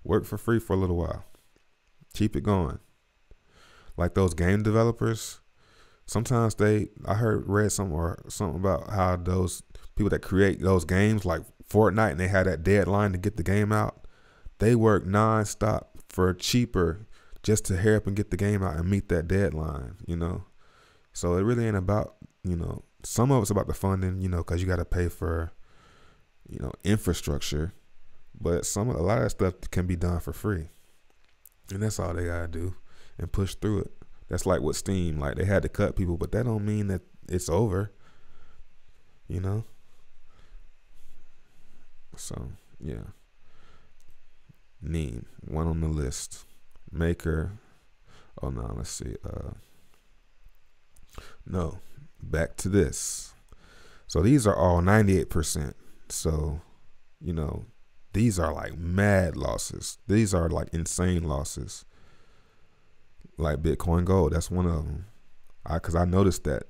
S1: Work for free for a little while. Keep it going. Like those game developers, sometimes I read something about how those people that create those games like Fortnite, and they had that deadline to get the game out, they work nonstop for cheaper just to hurry up and get the game out and meet that deadline, you know. So it really ain't about, you know, some of it's about the funding, you know, because you got to pay for, you know, infrastructure, but a lot of that stuff can be done for free, and that's all they gotta do. And push through it. That's like with Steam. Like, they had to cut people, but that don't mean that it's over. You know? So, yeah. Neem, one on the list. Maker. Oh, no, let's see. No, back to this. So these are all 98%. So, you know, these are like mad losses. These are like insane losses. Like Bitcoin Gold, that's one of them. Cause I noticed that,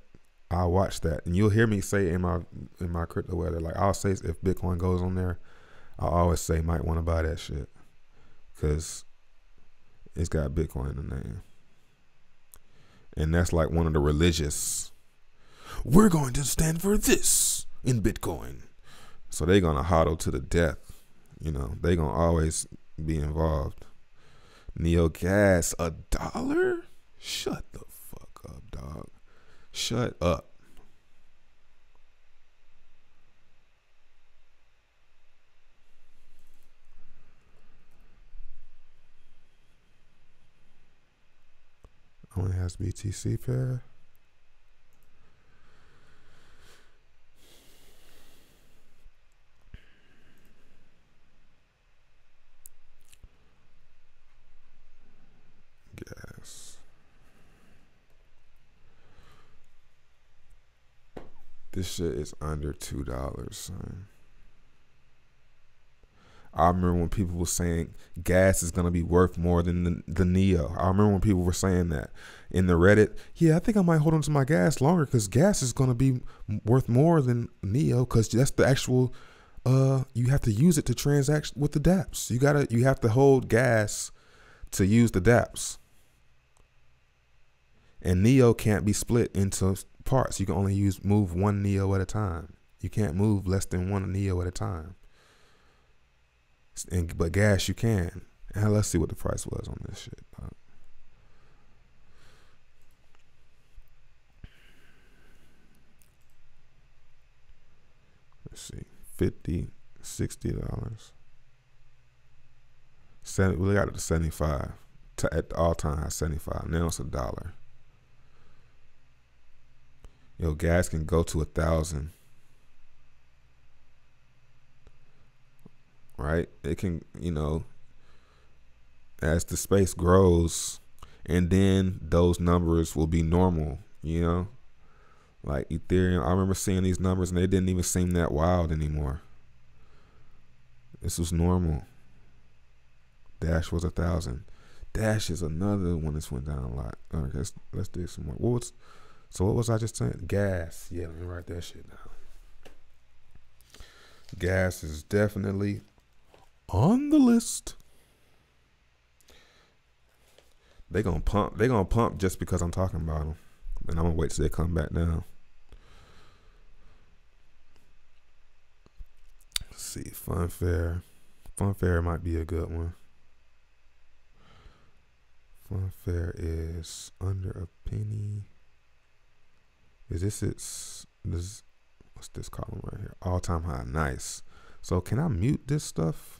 S1: I watched that, and you'll hear me say in my crypto weather, like I'll say if Bitcoin goes on there, I'll always say might want to buy that shit, cause it's got Bitcoin in the name, and that's like one of the religious. We're going to stand for this in Bitcoin, so they're gonna hodl to the death. You know, they gonna always be involved. Neo Gas, $1? Shut the fuck up, dog. Shut up. Only has BTC pair. Gas. This shit is under $2, son. I remember when people were saying gas is gonna be worth more than the Neo. I remember when people were saying that in the Reddit. Yeah, I think I might hold on to my gas longer because gas is gonna be worth more than Neo because that's the actual. You have to use it to transact with the DApps. You have to hold gas to use the DApps. And Neo can't be split into parts. You can only move one Neo at a time. You can't move less than one Neo at a time. But gas you can. And let's see what the price was on this shit. Let's see, $50, $60. We got it to 75. At the all-time high, 75. Now it's $1. Yo, gas can go to 1,000. Right? It can, as the space grows, and then those numbers will be normal, Like Ethereum, I remember seeing these numbers and they didn't even seem that wild anymore. This was normal. Dash was 1,000. Dash is another one that's went down a lot. All right, let's do some more. What was I just saying? Gas. Yeah, let me write that shit down. Gas is definitely on the list. They gonna pump just because I'm talking about them, and I'm gonna wait till they come back down. Let's see, Funfair might be a good one. Funfair is under a penny. What's this column right here? All-time high. Nice. So can I mute this stuff?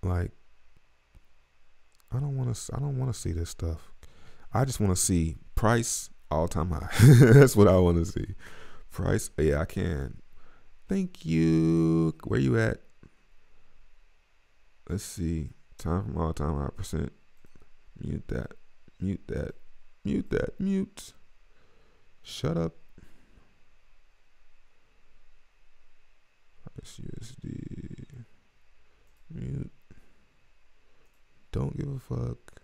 S1: Like, I don't want to see this stuff. I just want to see price, all-time high. That's what I want to see. Price. Yeah, I can. Thank you. Where you at? Let's see. Time from all-time high percent. Mute that. Mute that. Mute that. Mute. Shut up. Price USD. Mute. Don't give a fuck.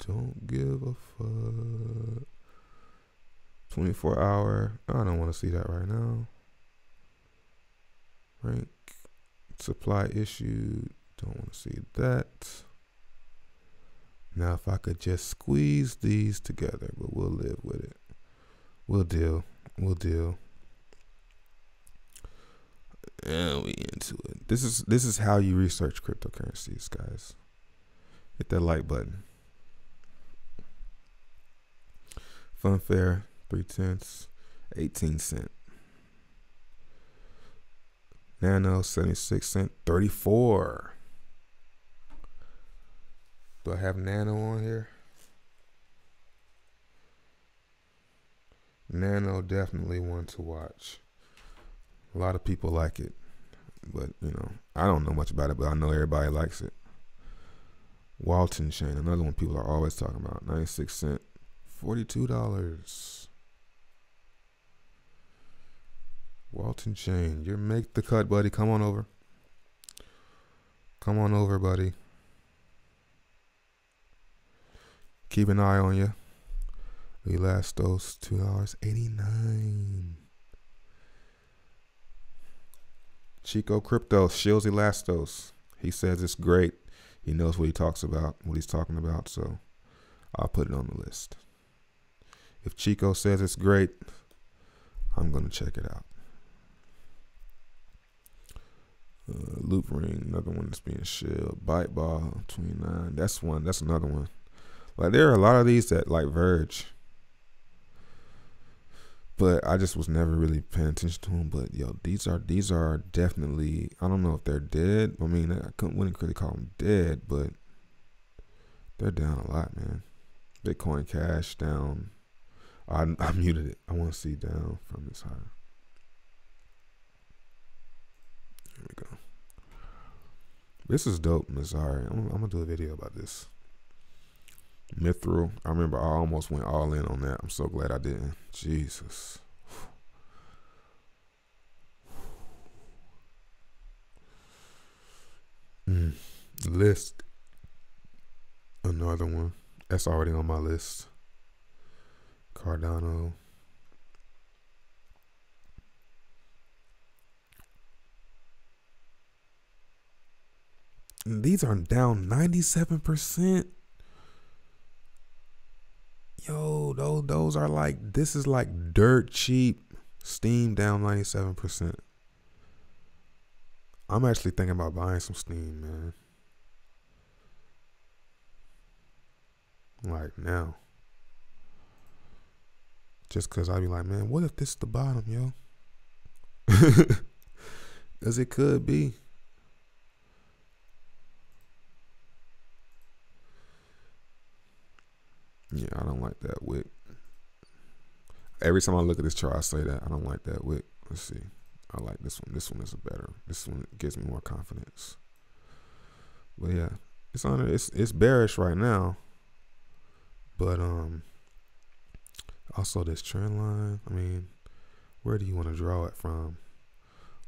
S1: Don't give a fuck. 24 hour. I don't want to see that right now. Rank. Supply issued. Don't want to see that. Now, if I could just squeeze these together, but we'll live with it. We'll deal. And we into it. This is how you research cryptocurrencies, guys. Hit that like button. Funfair, 3/10, 18 cents. Nano, 76 cents, 34. Do I have Nano on here? Nano, definitely one to watch. A lot of people like it, but I don't know much about it, but I know everybody likes it. Walton Chain, another one people are always talking about. 96 cents, $42. Walton Chain, you make the cut, buddy. Come on over. Come on over, buddy. Keep an eye on you. Elastos, $2.89. Chico Crypto, Shields Elastos. He says it's great. He knows what he talks about, what he's talking about, so I'll put it on the list. If Chico says it's great, I'm going to check it out. Loop Ring, another one that's being shelled. Bite Ball, 29. That's another one. Like, there are a lot of these that like Verge, but I just was never really paying attention to them. But yo, these are definitely, I don't know if they're dead. I mean, wouldn't really call them dead, but they're down a lot, man. Bitcoin Cash down. I muted it. I want to see down from this high. Here we go. This is dope, Missouri. I'm gonna do a video about this. Mithril. I remember I almost went all in on that. I'm so glad I didn't. Jesus. List. Another one. That's already on my list. Cardano. And these are down 97%. Yo, those are like, this is like dirt cheap. Steam down 97%. I'm actually thinking about buying some Steam, man. Like now. Just cause I be like, man, what if this is the bottom, yo? Cause it could be. Yeah, I don't like that wick. Every time I look at this chart, I say that. I don't like that wick. Let's see. I like this one. This one is better. This one gives me more confidence. But yeah, it's on. It's bearish right now. But also this trend line. I mean, where do you want to draw it from?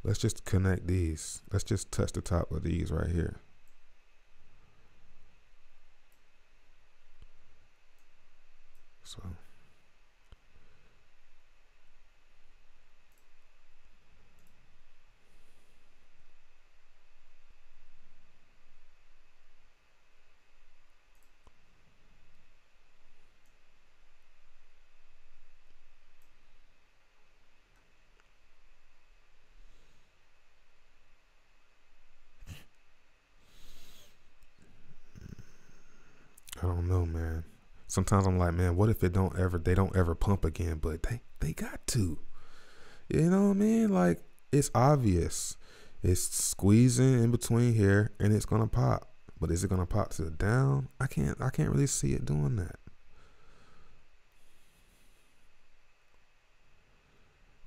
S1: Let's just connect these. Let's just touch the top of these right here. So. I don't know, man. Sometimes I'm like, man, what if they don't ever pump again? But they got to. You know what I mean? Like, it's obvious. It's squeezing in between here and it's gonna pop. But is it gonna pop to the down? I can't really see it doing that.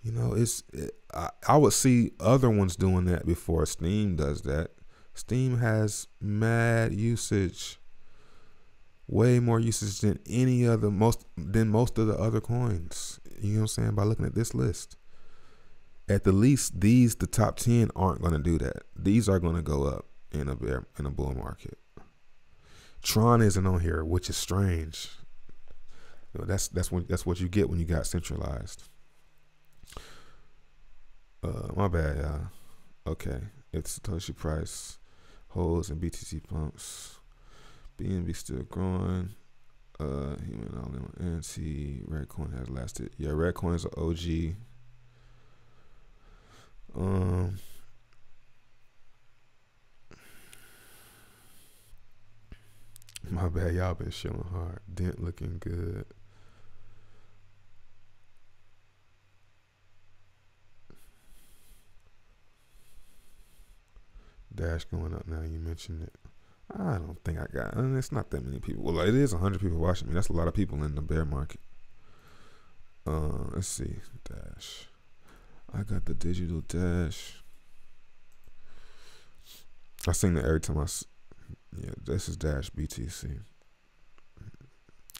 S1: You know, I would see other ones doing that before Steam does that. Steam has mad usage. Way more usage than most of the other coins. You know what I'm saying? By looking at this list. At the least, the top 10 aren't going to do that. These are going to go up in a bull market. Tron isn't on here, which is strange. You know, that's what you get when you got centralized. My bad, y'all. Okay, it's Satoshi price holds and BTC pumps. BNB still growing. Human all in NT. Redcoin has lasted. Yeah, Redcoin is an OG. My bad, y'all been showing hard. Dent looking good. Dash going up now. You mentioned it. I don't think I got. It's not that many people. Well, it is 100 people watching me. That's a lot of people in the bear market. Let's see. Dash. I got the digital Dash. I sing that every time yeah, this is Dash BTC.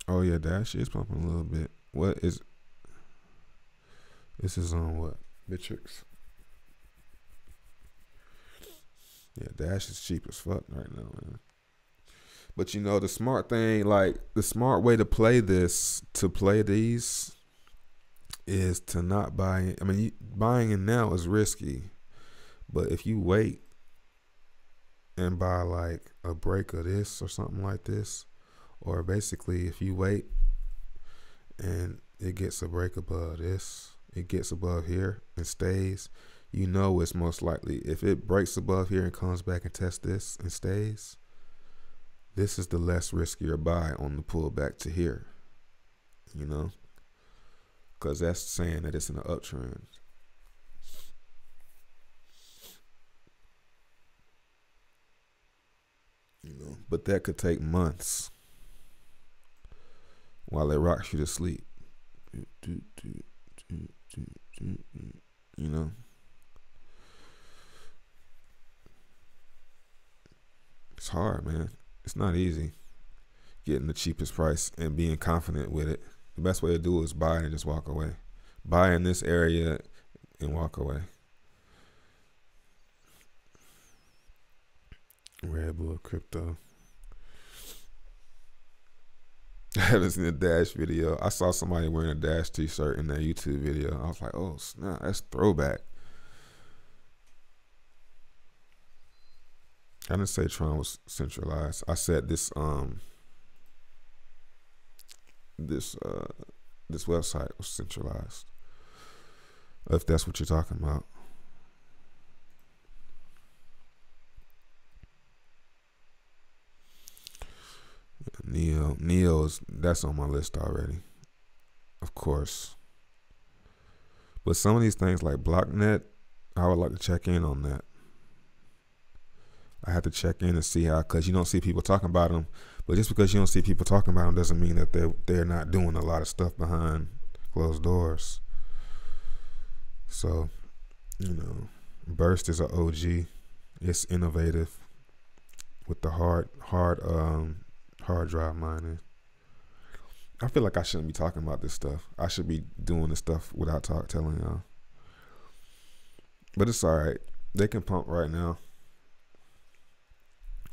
S1: Oh yeah, Dash is pumping a little bit. What is? This is on what? Bitrix. Yeah, Dash is cheap as fuck right now, man. But you know, the smart thing, like the smart way to play these, is to not buy. I mean, buying in now is risky, but if you wait and buy like a break of this or something like this, or basically if you wait and it gets a break above this, it gets above here and stays, you know it's most likely, if it breaks above here and comes back and tests this and stays, this is the less riskier buy on the pullback to here, you know, because that's saying that it's in an uptrend. You know, but that could take months. while it rocks you to sleep. You know, it's hard, man. It's not easy getting the cheapest price and being confident with it. The best way to do it is buy and just walk away. Buy in this area and walk away. Red Bull Crypto. I haven't seen a Dash video. I saw somebody wearing a Dash t-shirt in their YouTube video. I was like, oh, snap, that's throwback. I didn't say Tron was centralized. I said this this website was centralized. If that's what you're talking about. Neo is, that's on my list already, of course. But some of these things like BlockNet, I would like to check in on that. I have to check in and see how, because you don't see people talking about them. But just because you don't see people talking about them doesn't mean that they're not doing a lot of stuff behind closed doors. So, you know, Burst is an OG. It's innovative with the hard drive mining. I feel like I shouldn't be talking about this stuff. I should be doing this stuff without telling y'all. But it's all right. They can pump right now.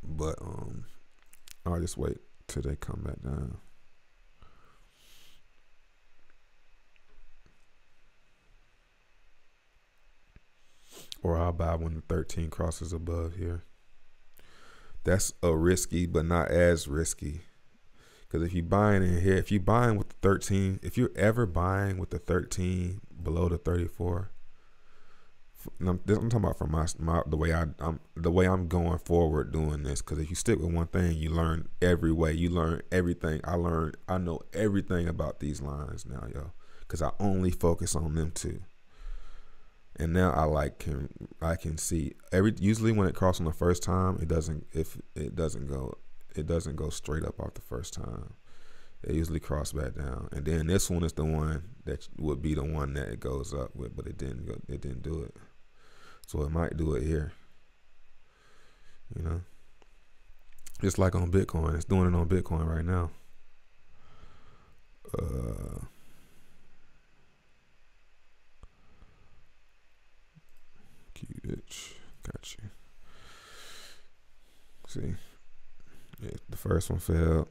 S1: But I'll just wait till they come back down. Or I'll buy when the 13 crosses above here. That's a risky, but not as risky. Because if you're buying in here, if you're buying with the 13, if you're ever buying with the 13 below the 34, I'm talking about from the way I'm going forward doing this. Because if you stick with one thing, you learn every way. You learn everything. I know everything about these lines now, yo. Because I only focus on them two. And now I can see usually when it crosses on the first time, it doesn't go straight up off the first time. It usually cross back down, and then this one is the one that would be the one that it goes up with, but it didn't do it. So it might do it here. You know, just like on Bitcoin, it's doing it on Bitcoin right now. Bitch, got you. See, yeah, the first one failed,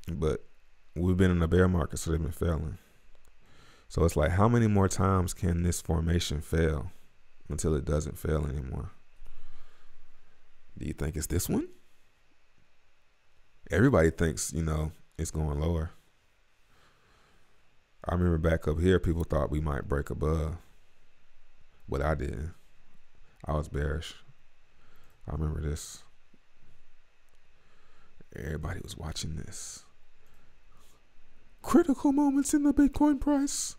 S1: but we've been in a bear market, so they've been failing. So it's like, how many more times can this formation fail until it doesn't fail anymore? Do you think it's this one? Everybody thinks, it's going lower. I remember back up here, people thought we might break above. But I didn't. I was bearish. I remember this. Everybody was watching this. Critical moments in the Bitcoin price.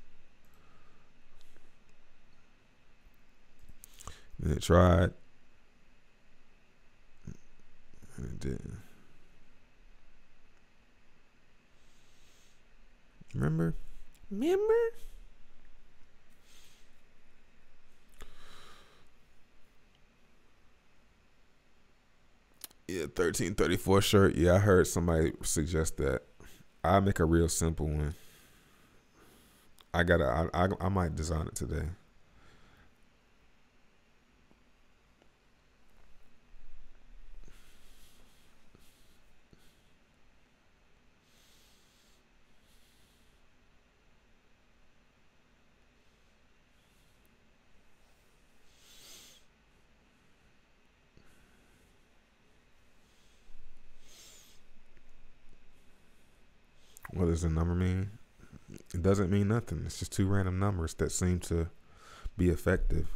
S1: And it tried. And it didn't. Remember? Yeah, 1334 shirt. Yeah, I heard somebody suggest that. I'll make a real simple one. I might design it today. What does the number mean? It doesn't mean nothing. It's just two random numbers that seem to be effective.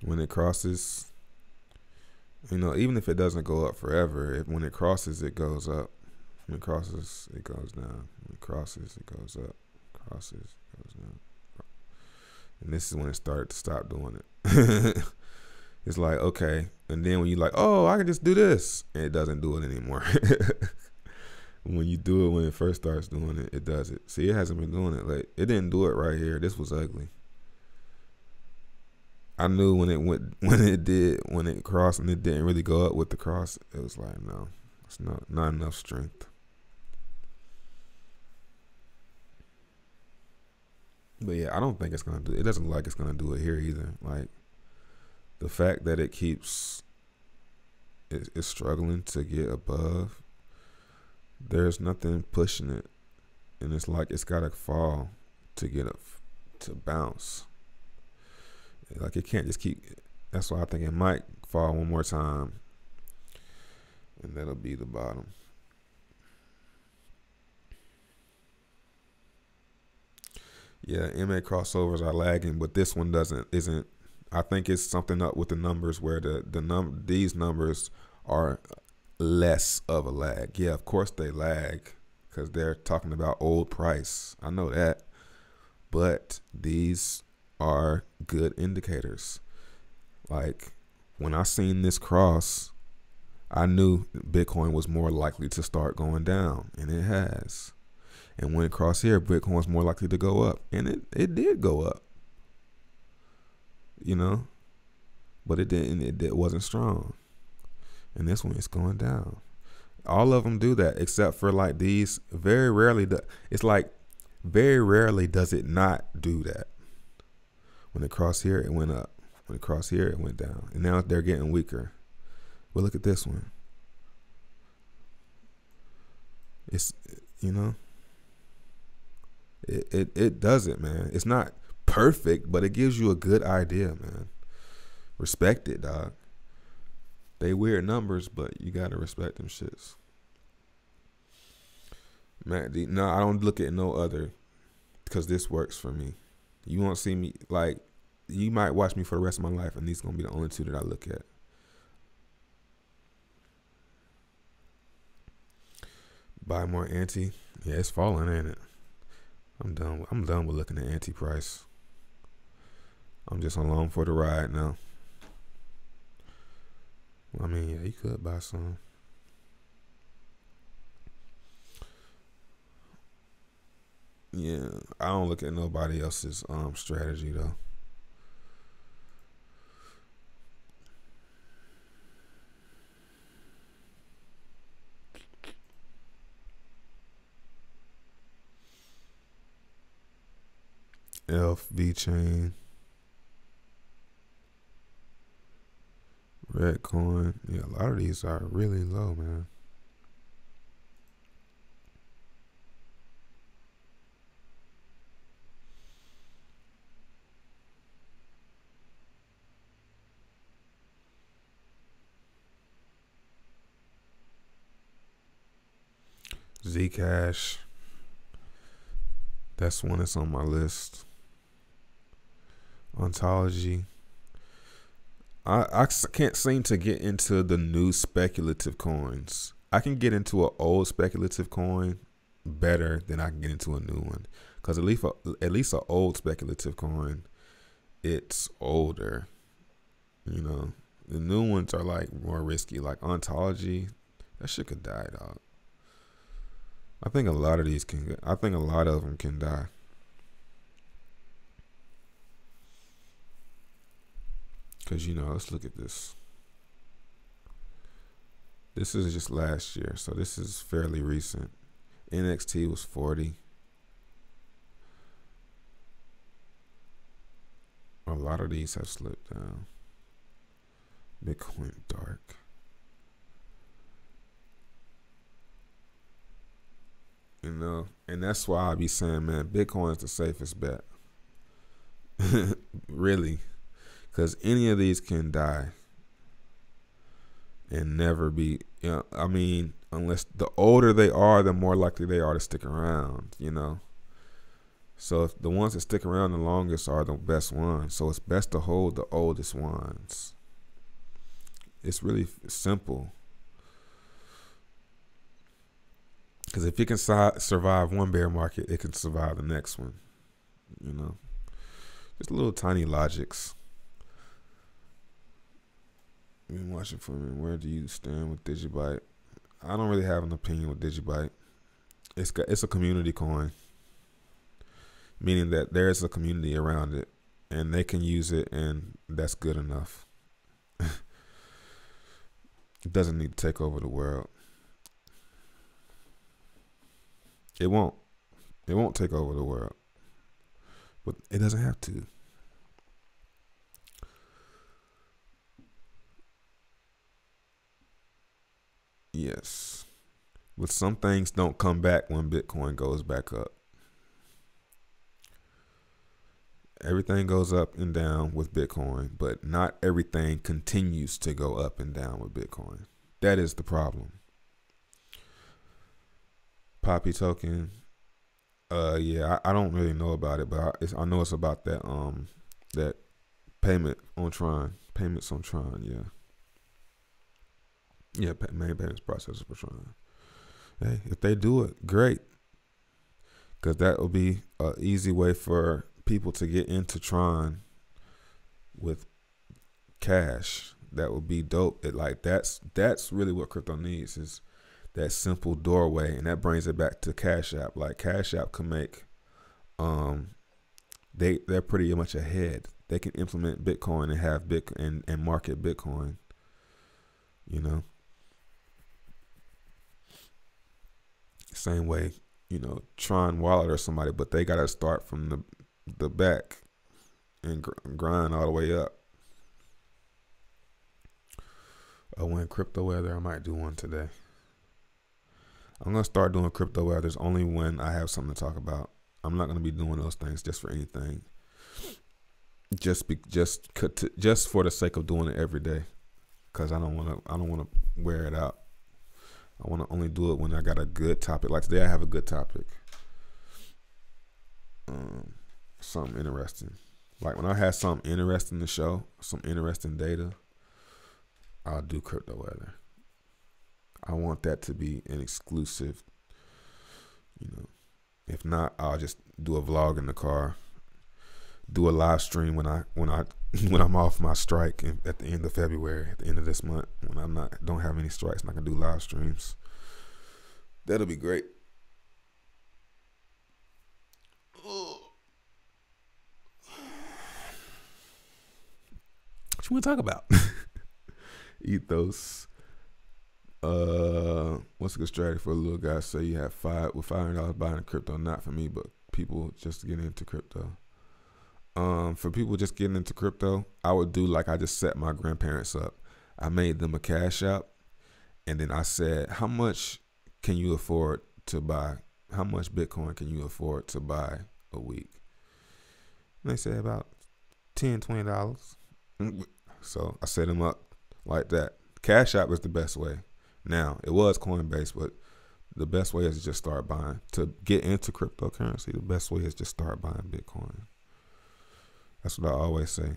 S1: When it crosses, even if it doesn't go up forever, when it crosses, it goes up. When it crosses, it goes down. When it crosses, it goes up. Crosses, it goes down. And this is when it started to stop doing it. It's like, okay. And then when you like, oh, I can just do this. And it doesn't do it anymore. When you do it, when it first starts doing it, it does it. See, it hasn't been doing it. Like, it didn't do it right here. This was ugly. I knew when it crossed and it didn't really go up with the cross, it was like, no, it's not enough strength. But yeah, I don't think it's gonna do it. Doesn't look like it's gonna do it here either. Like, the fact that it keeps it's struggling to get above, there's nothing pushing it, and it's like it's gotta fall to get up to bounce. Like, it can't just keep. That's why I think it might fall one more time, and that'll be the bottom. Yeah, MA crossovers are lagging, but this one isn't. I think it's something up with the numbers where these numbers are less of a lag. Yeah, of course they lag because they're talking about old price. I know that, but these are good indicators. Like, when I seen this cross, I knew Bitcoin was more likely to start going down, and it has. And when it crossed here, Bitcoin's more likely to go up, and it did go up. You know, but it didn't. It wasn't strong. And this one is going down. All of them do that, except for like these. Very rarely, it's like very rarely does it not do that. When it crossed here, it went up. When it crossed here, it went down. And now they're getting weaker. But look at this one. It's, you know, it does it, man. It's not perfect, but it gives you a good idea, man. Respect it, dog. They weird numbers, but you gotta respect them shits. MACD, no, I don't look at no other, because this works for me. You won't see me, like, you might watch me for the rest of my life, and these gonna be the only two that I look at. Buy more anti. Yeah, it's falling, ain't it? I'm done with looking at anti-price. I'm just along for the ride now. I mean, yeah, you could buy some. Yeah, I don't look at nobody else's strategy though. LV chain, red coin. Yeah, a lot of these are really low, man. Zcash, that's one that's on my list. Ontology. I can't seem to get into the new speculative coins. I can get into an old speculative coin better than I can get into a new one, because at least an old speculative coin, it's older. You know, the new ones are like more risky. Like Ontology, that shit could die, dog. I think a lot of these can. I think a lot of them can die. Because, you know, let's look at this. This is just last year, so this is fairly recent. NXT was 40. A lot of these have slipped down. Bitcoin dark. You know, and that's why I be saying, man, Bitcoin is the safest bet. Really. Because any of these can die and never be, you know, I mean, unless the older they are, the more likely they are to stick around, you know. So if the ones that stick around the longest are the best ones. So it's best to hold the oldest ones. It's really simple. Because if it can survive one bear market, it can survive the next one, you know. Just little tiny logics. Been watching for me. Where do you stand with Digibyte? I don't really have an opinion with Digibyte. It's a community coin, meaning that there's a community around it, and they can use it, and that's good enough. It doesn't need to take over the world. It won't. It won't take over the world, but it doesn't have to. Yes. But some things don't come back when Bitcoin goes back up. Everything goes up and down with Bitcoin, but not everything continues to go up and down with Bitcoin. That is the problem. Poppy token. Yeah, I don't really know about it, but I know it's about that payment on Tron, payments on Tron. Yeah, main payments processor for Tron. Hey, if they do it, great, because that will be an easy way for people to get into Tron with cash. That would be dope. That's really what crypto needs, is that simple doorway, and that brings it back to Cash App. Like Cash App can make, they're pretty much ahead. They can implement Bitcoin and have Bitcoin and market Bitcoin. You know, same way, Tron Wallet or somebody, but they gotta start from the back and grind all the way up. When crypto weather, I might do one today. I'm gonna start doing crypto weathers only when I have something to talk about. I'm not gonna be doing those things just for anything. Just for the sake of doing it every day, because I don't wanna wear it out. I wanna only do it when I got a good topic. Like today, I have a good topic. Something interesting. Like when I have something interesting to show, some interesting data, I'll do crypto weather. I want that to be an exclusive. If not, I'll just do a vlog in the car, do a live stream when I'm off my strike at the end of February, at the end of this month, when don't have any strikes, and I can do live streams. That'll be great. What you want to talk about? Ethos. What's a good strategy for a little guy? Say you have $500 buying crypto. Not for me, but people just getting into crypto. For people just getting into crypto, I would do like I just set my grandparents up. I made them a Cash App, and then I said, how much can you afford to buy? How much Bitcoin can you afford to buy a week? And they said about $10, $20. So I set them up like that. Cash App is the best way. Now, it was Coinbase, but the best way is to just start buying. To get into cryptocurrency, the best way is just start buying Bitcoin. That's what I always say.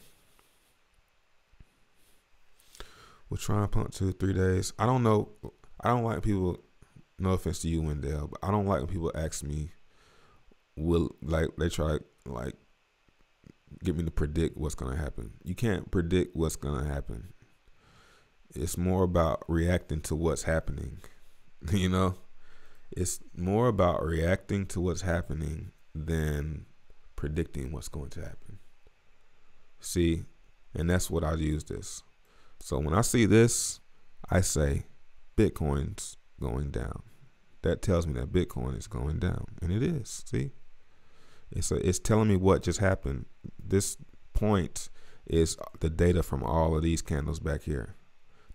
S1: We'll try and pump 2-3 days. I don't know. I don't like people, no offense to you, Wendell, but I don't like when people ask me, they try like get me to predict what's going to happen. You can't predict what's going to happen. It's more about reacting to what's happening. It's more about reacting to what's happening than predicting what's going to happen. See, and that's what I use this. So when I see this, I say Bitcoin's going down. That tells me that Bitcoin is going down, and it is. See, it's telling me what just happened. This point is the data from all of these candles back here.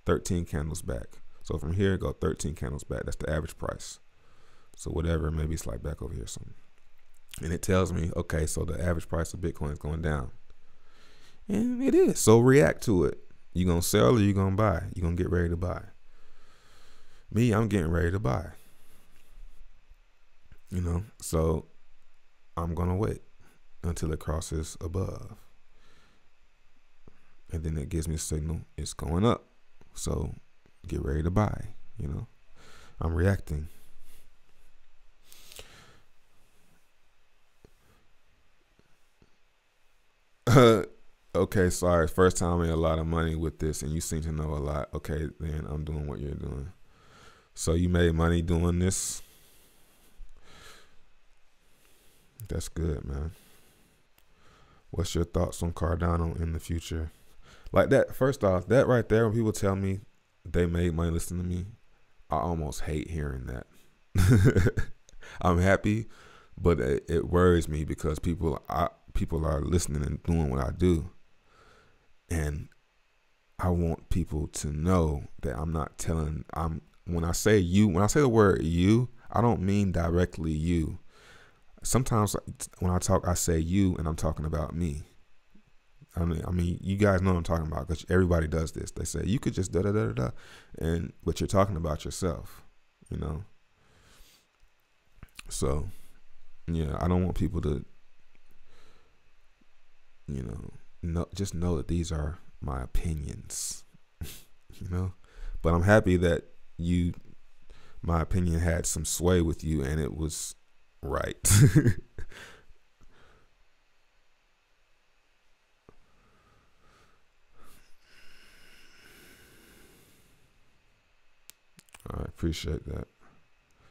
S1: 13 candles back. So from here, go 13 candles back. That's the average price. So whatever, maybe it's like back over here or something. And it tells me, okay, so the average price of Bitcoin is going down. And it is. So react to it. You going to sell or you going to buy? You going to get ready to buy? Me, I'm getting ready to buy. So I'm going to wait until it crosses above. And then it gives me a signal it's going up. So get ready to buy, I'm reacting. Okay, sorry. First time I made a lot of money with this, and you seem to know a lot. Okay, then I'm doing what you're doing. So you made money doing this. That's good, man. What's your thoughts on Cardano in the future? Like that. First off, that right there, when people tell me they made money listening to me, I almost hate hearing that. I'm happy, but it worries me because people are listening and doing what I do, and I want people to know that I'm not telling. When I say you, when I say the word you, I don't mean directly you. Sometimes when I talk, I say you, and I'm talking about me. I mean, you guys know what I'm talking about because everybody does this. They say you could just da da da da da, but you're talking about yourself, you know. So yeah, I don't want people to, just know that these are my opinions, you know. But I'm happy that my opinion had some sway with you, and it was right. I appreciate that.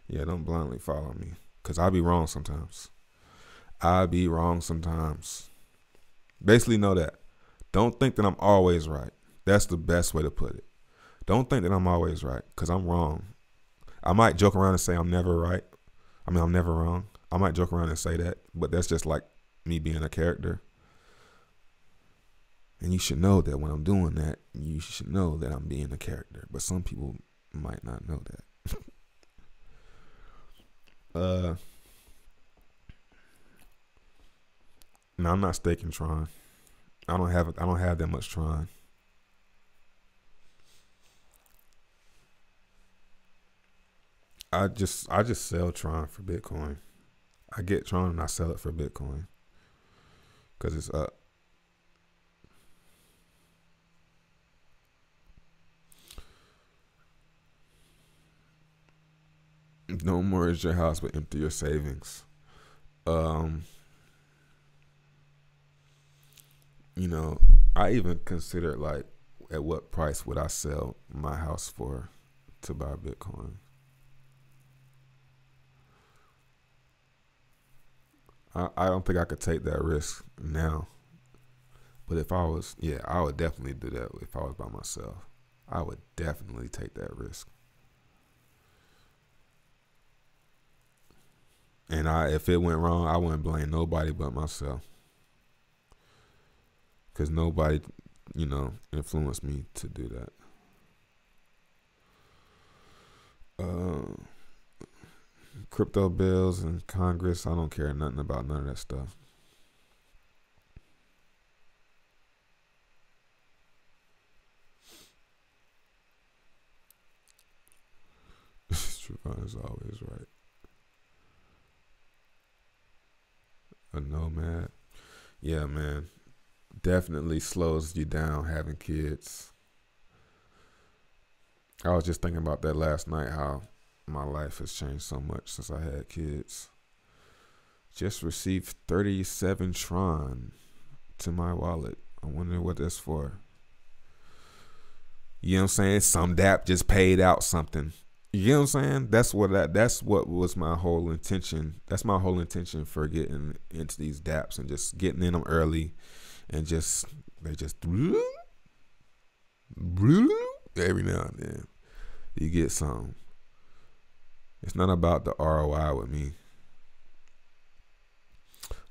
S1: Yeah, don't blindly follow me, cause I be wrong sometimes. I be wrong sometimes. Basically, know that. Don't think that I'm always right. That's the best way to put it. Don't think that I'm always right, cause I'm wrong. I might joke around and say I'm never right. I mean, I'm never wrong. I might joke around and say that, but that's just like me being a character. And you should know that when I'm doing that, you should know that I'm being a character. But some people might not know that. No, I'm not staking Tron. I don't have that much Tron. I just sell Tron for Bitcoin. I get Tron and I sell it for Bitcoin because it's up. No more is your house, but empty your savings. Um, you know, I even considered like at what price would I sell my house for to buy Bitcoin. I don't think I could take that risk now. But if I was, yeah, I would definitely do that if I was by myself. I would definitely take that risk. And if it went wrong, I wouldn't blame nobody but myself, because nobody, influenced me to do that. Uh, Crypto bills and Congress, I don't care nothing about none of that stuff. Trayvon is always right. A nomad, yeah, man, definitely slows you down having kids. I was just thinking about that last night, how my life has changed so much since I had kids. Just received 37 Tron to my wallet. I wonder what that's for. You know what I'm saying? Some DAP just paid out something. You know what I'm saying? That's what was my whole intention. That's my whole intention for getting into these DAPs and just getting in them early, and they just every now and then you get some. It's not about the ROI with me.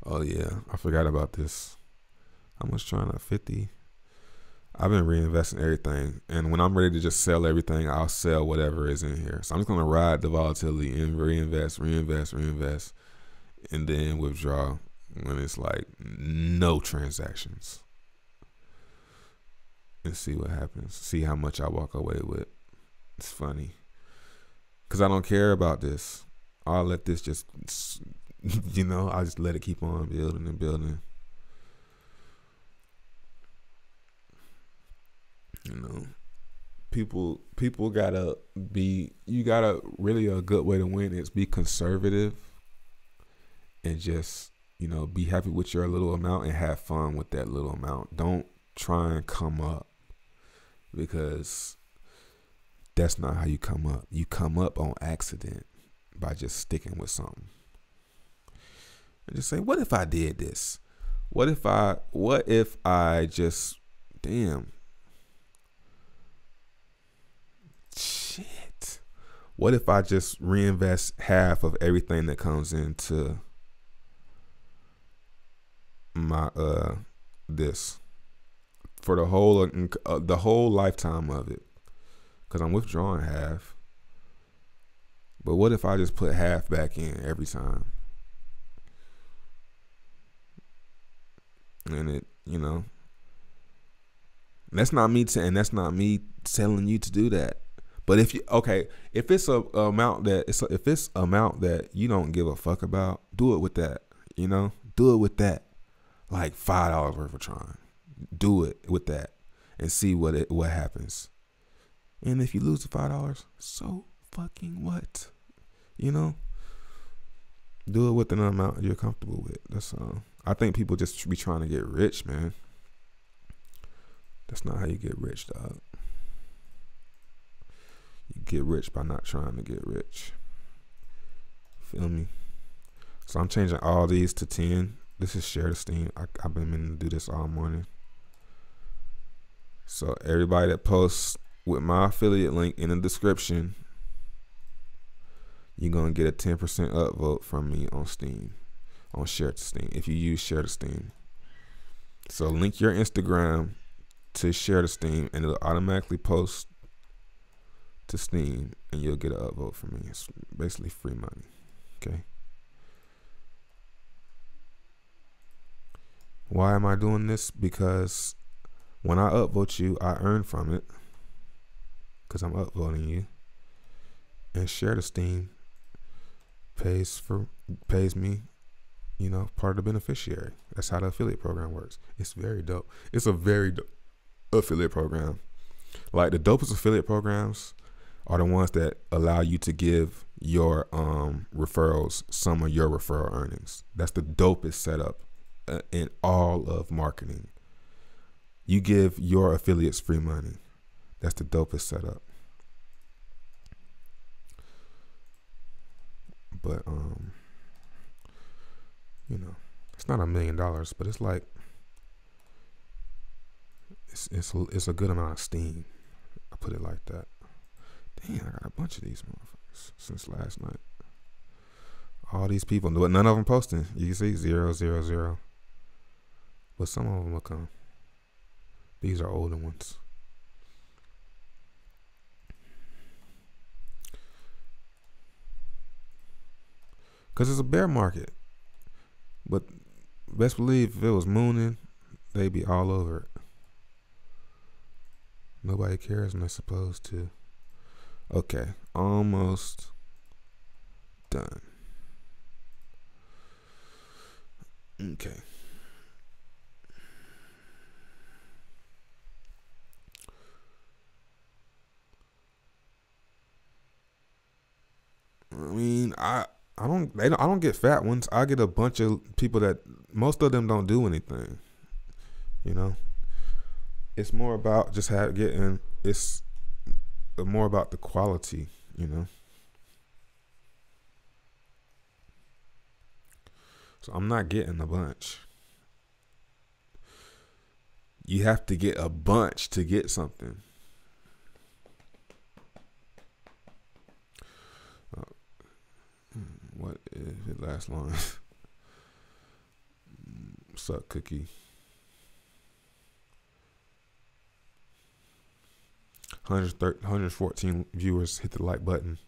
S1: Oh yeah, I forgot about this. How much trying to 50? I've been reinvesting everything, and when I'm ready to just sell everything, I'll sell whatever is in here. So I'm just gonna ride the volatility and reinvest, and then withdraw when it's like no transactions, and see what happens. See how much I walk away with. It's funny because I don't care about this. I'll let this just, I just let it keep on building and building. You know, people gotta be. You gotta really, a good way to win is be conservative and just be happy with your little amount and have fun with that little amount. Don't try and come up, because that's not how you come up. You come up on accident by just sticking with something. And just say, what if I did this? What if I just, damn, shit. What if I just reinvest half of everything that comes into my this for the whole lifetime of it? Because I'm withdrawing half. But what if I just put half back in every time? And it, that's not me telling you to do that. But if it's amount that you don't give a fuck about, do it with that. Do it with that. Like $5 worth of trying. Do it with that and see what happens. And if you lose the $5, so fucking what? Do it with an amount you're comfortable with. That's all. I think people just be trying to get rich, man. That's not how you get rich, dog. You get rich by not trying to get rich. Feel me? So I'm changing all these to 10. This is share the steam. I've been meaning to do this all morning. So everybody that posts with my affiliate link in the description, you're going to get a 10% upvote from me on Steam, on Share to Steam, if you use Share to Steam. So link your Instagram to Share to Steam, and it'll automatically post to Steam, and you'll get an upvote from me. It's basically free money, okay? Why am I doing this? Because when I upvote you, I earn from it, because I'm upvoting you. And Share to Steam pays me, part of the beneficiary. That's how the affiliate program works. It's very dope. It's a very dope affiliate program. Like, the dopest affiliate programs are the ones that allow you to give your referrals some of your referral earnings. That's the dopest setup in all of marketing. You give your affiliates free money. That's the dopest setup. But it's not $1 million, but it's like it's a good amount of steam. I put it like that. Damn, I got a bunch of these motherfuckers since last night. All these people, but none of them posting. You can see 0, 0, 0. But some of them will come. These are older ones. Because it's a bear market. But best believe if it was mooning, they'd be all over it. Nobody cares when they're supposed to. Okay, almost done. Okay. I mean, I don't get fat ones. I get a bunch of people that most of them don't do anything. It's more about just it's more about the quality, So I'm not getting a bunch. You have to get a bunch to get something. What if it lasts long? Suck cookie. 114 viewers hit the like button.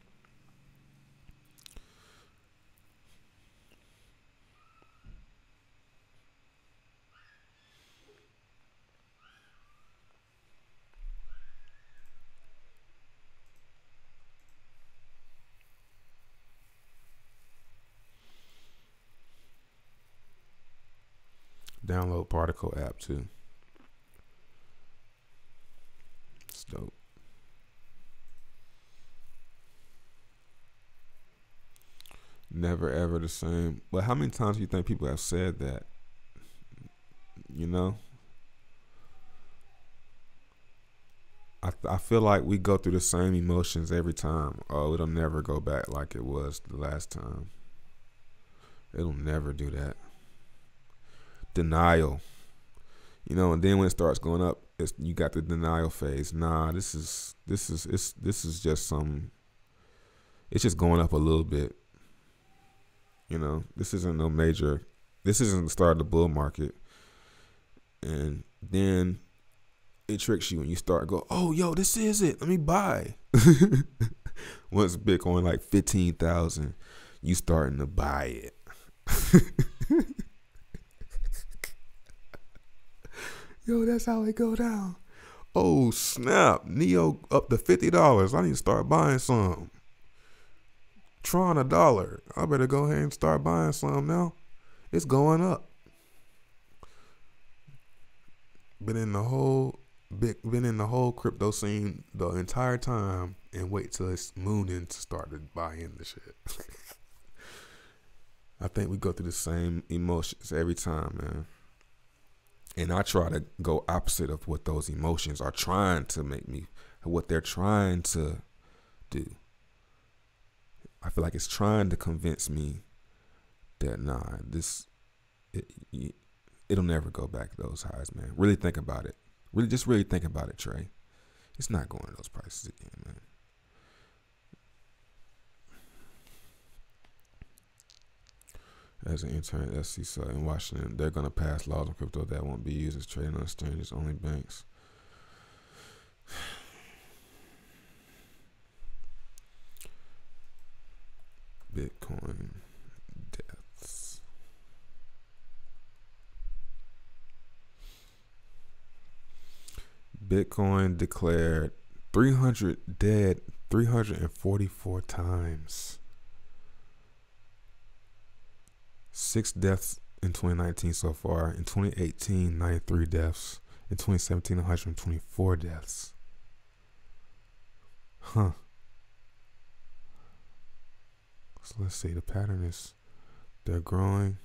S1: Download Particle app too. It's dope. Never ever the same. But how many times do you think people have said that? You know, I feel like we go through the same emotions every time. Oh, it'll never go back like it was the last time. It'll never do that. Denial. You know, and then when it starts going up, you got the denial phase. Nah, this is just some. It's just going up a little bit. You know, this isn't no major. This isn't the start of the bull market. And then it tricks you and you start go, oh, yo, this is it. Let me buy. Once Bitcoin like 15,000, you starting to buy it. Yo, that's how it go down. Oh, snap. Neo up to $50. I need to start buying some. Tron $1. I better go ahead and start buying some now. It's going up. Been in the whole crypto scene the entire time and wait till it's mooning to start to buy in the shit. I think we go through the same emotions every time, man. And I try to go opposite of what those emotions are trying to make me, what they're trying to do. I feel like it's trying to convince me that it'll never go back to those highs, man. Really think about it. Really think about it, Trey. It's not going to those prices again, man. As an intern at SC in Washington, they're going to pass laws on crypto that won't be used as trading on exchanges, only banks. Bitcoin deaths. Bitcoin declared 300 dead 344 times. 6 deaths in 2019 so far. In 2018, 93 deaths. In 2017, 124 deaths. Huh. So let's see. The pattern is they're growing.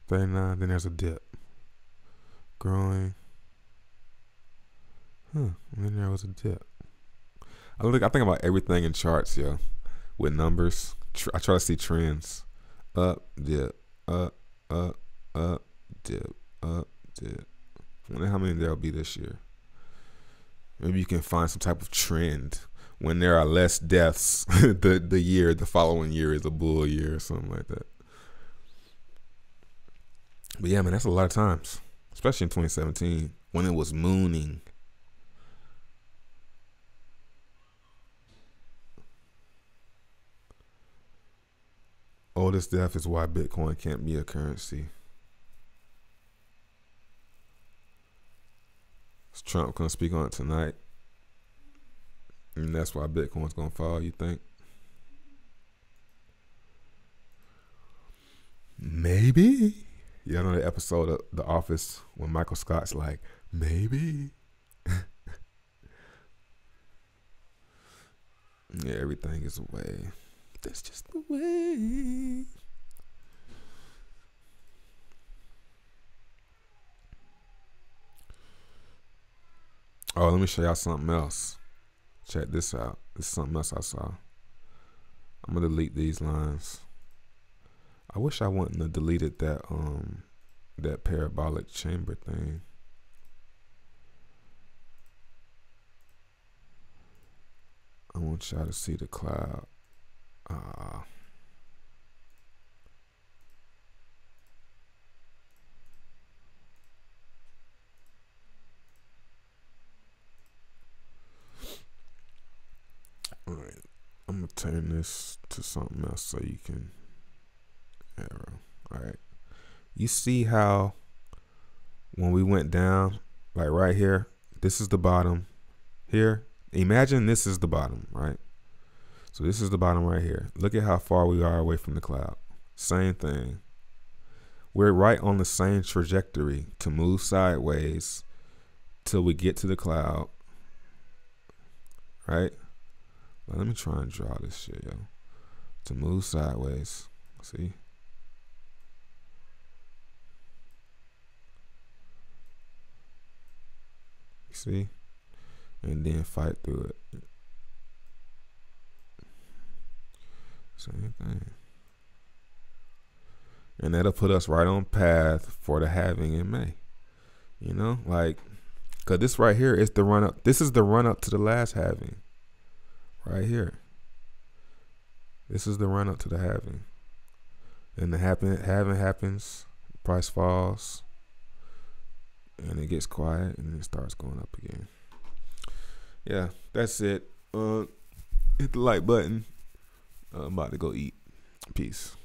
S1: 39. Then there's a dip. Growing. And then there was a dip. I think about everything in charts, yo, with numbers. I try to see trends. Up, dip, up, dip, up, dip. I wonder how many there'll be this year. Maybe you can find some type of trend when there are less deaths. the following year is a bull year or something like that. But yeah, man, that's a lot of times, especially in 2017 when it was mooning. Oldest death is why Bitcoin can't be a currency. Is Trump gonna speak on it tonight? And that's why Bitcoin's gonna fall, you think? Maybe. You know the episode of The Office when Michael Scott's like, maybe. Yeah, everything is a way. That's just the way. Oh, let me show y'all something else. Check this out. This is something else I saw. I'm gonna delete these lines. I wish I wouldn't have deleted that parabolic chamber thing. I want y'all to see the cloud. All right, I'm gonna turn this to something else so you can arrow. All right, you see how when we went down, like right here, this is the bottom here. Imagine this is the bottom, right? So this is the bottom right here. Look at how far we are away from the cloud. Same thing. We're right on the same trajectory to move sideways till we get to the cloud, right? Well, let me try and draw this shit, yo. to move sideways. See? See? And then fight through it. Same thing. And that'll put us right on path for the halving in May. You know, like, cause this right here is the run up. This is the run up to the last halving. Right here. This is the run up to the halving. And the halving happens, price falls, and it gets quiet, and then it starts going up again. Yeah, that's it. Hit the like button. I'm about to go eat. Peace.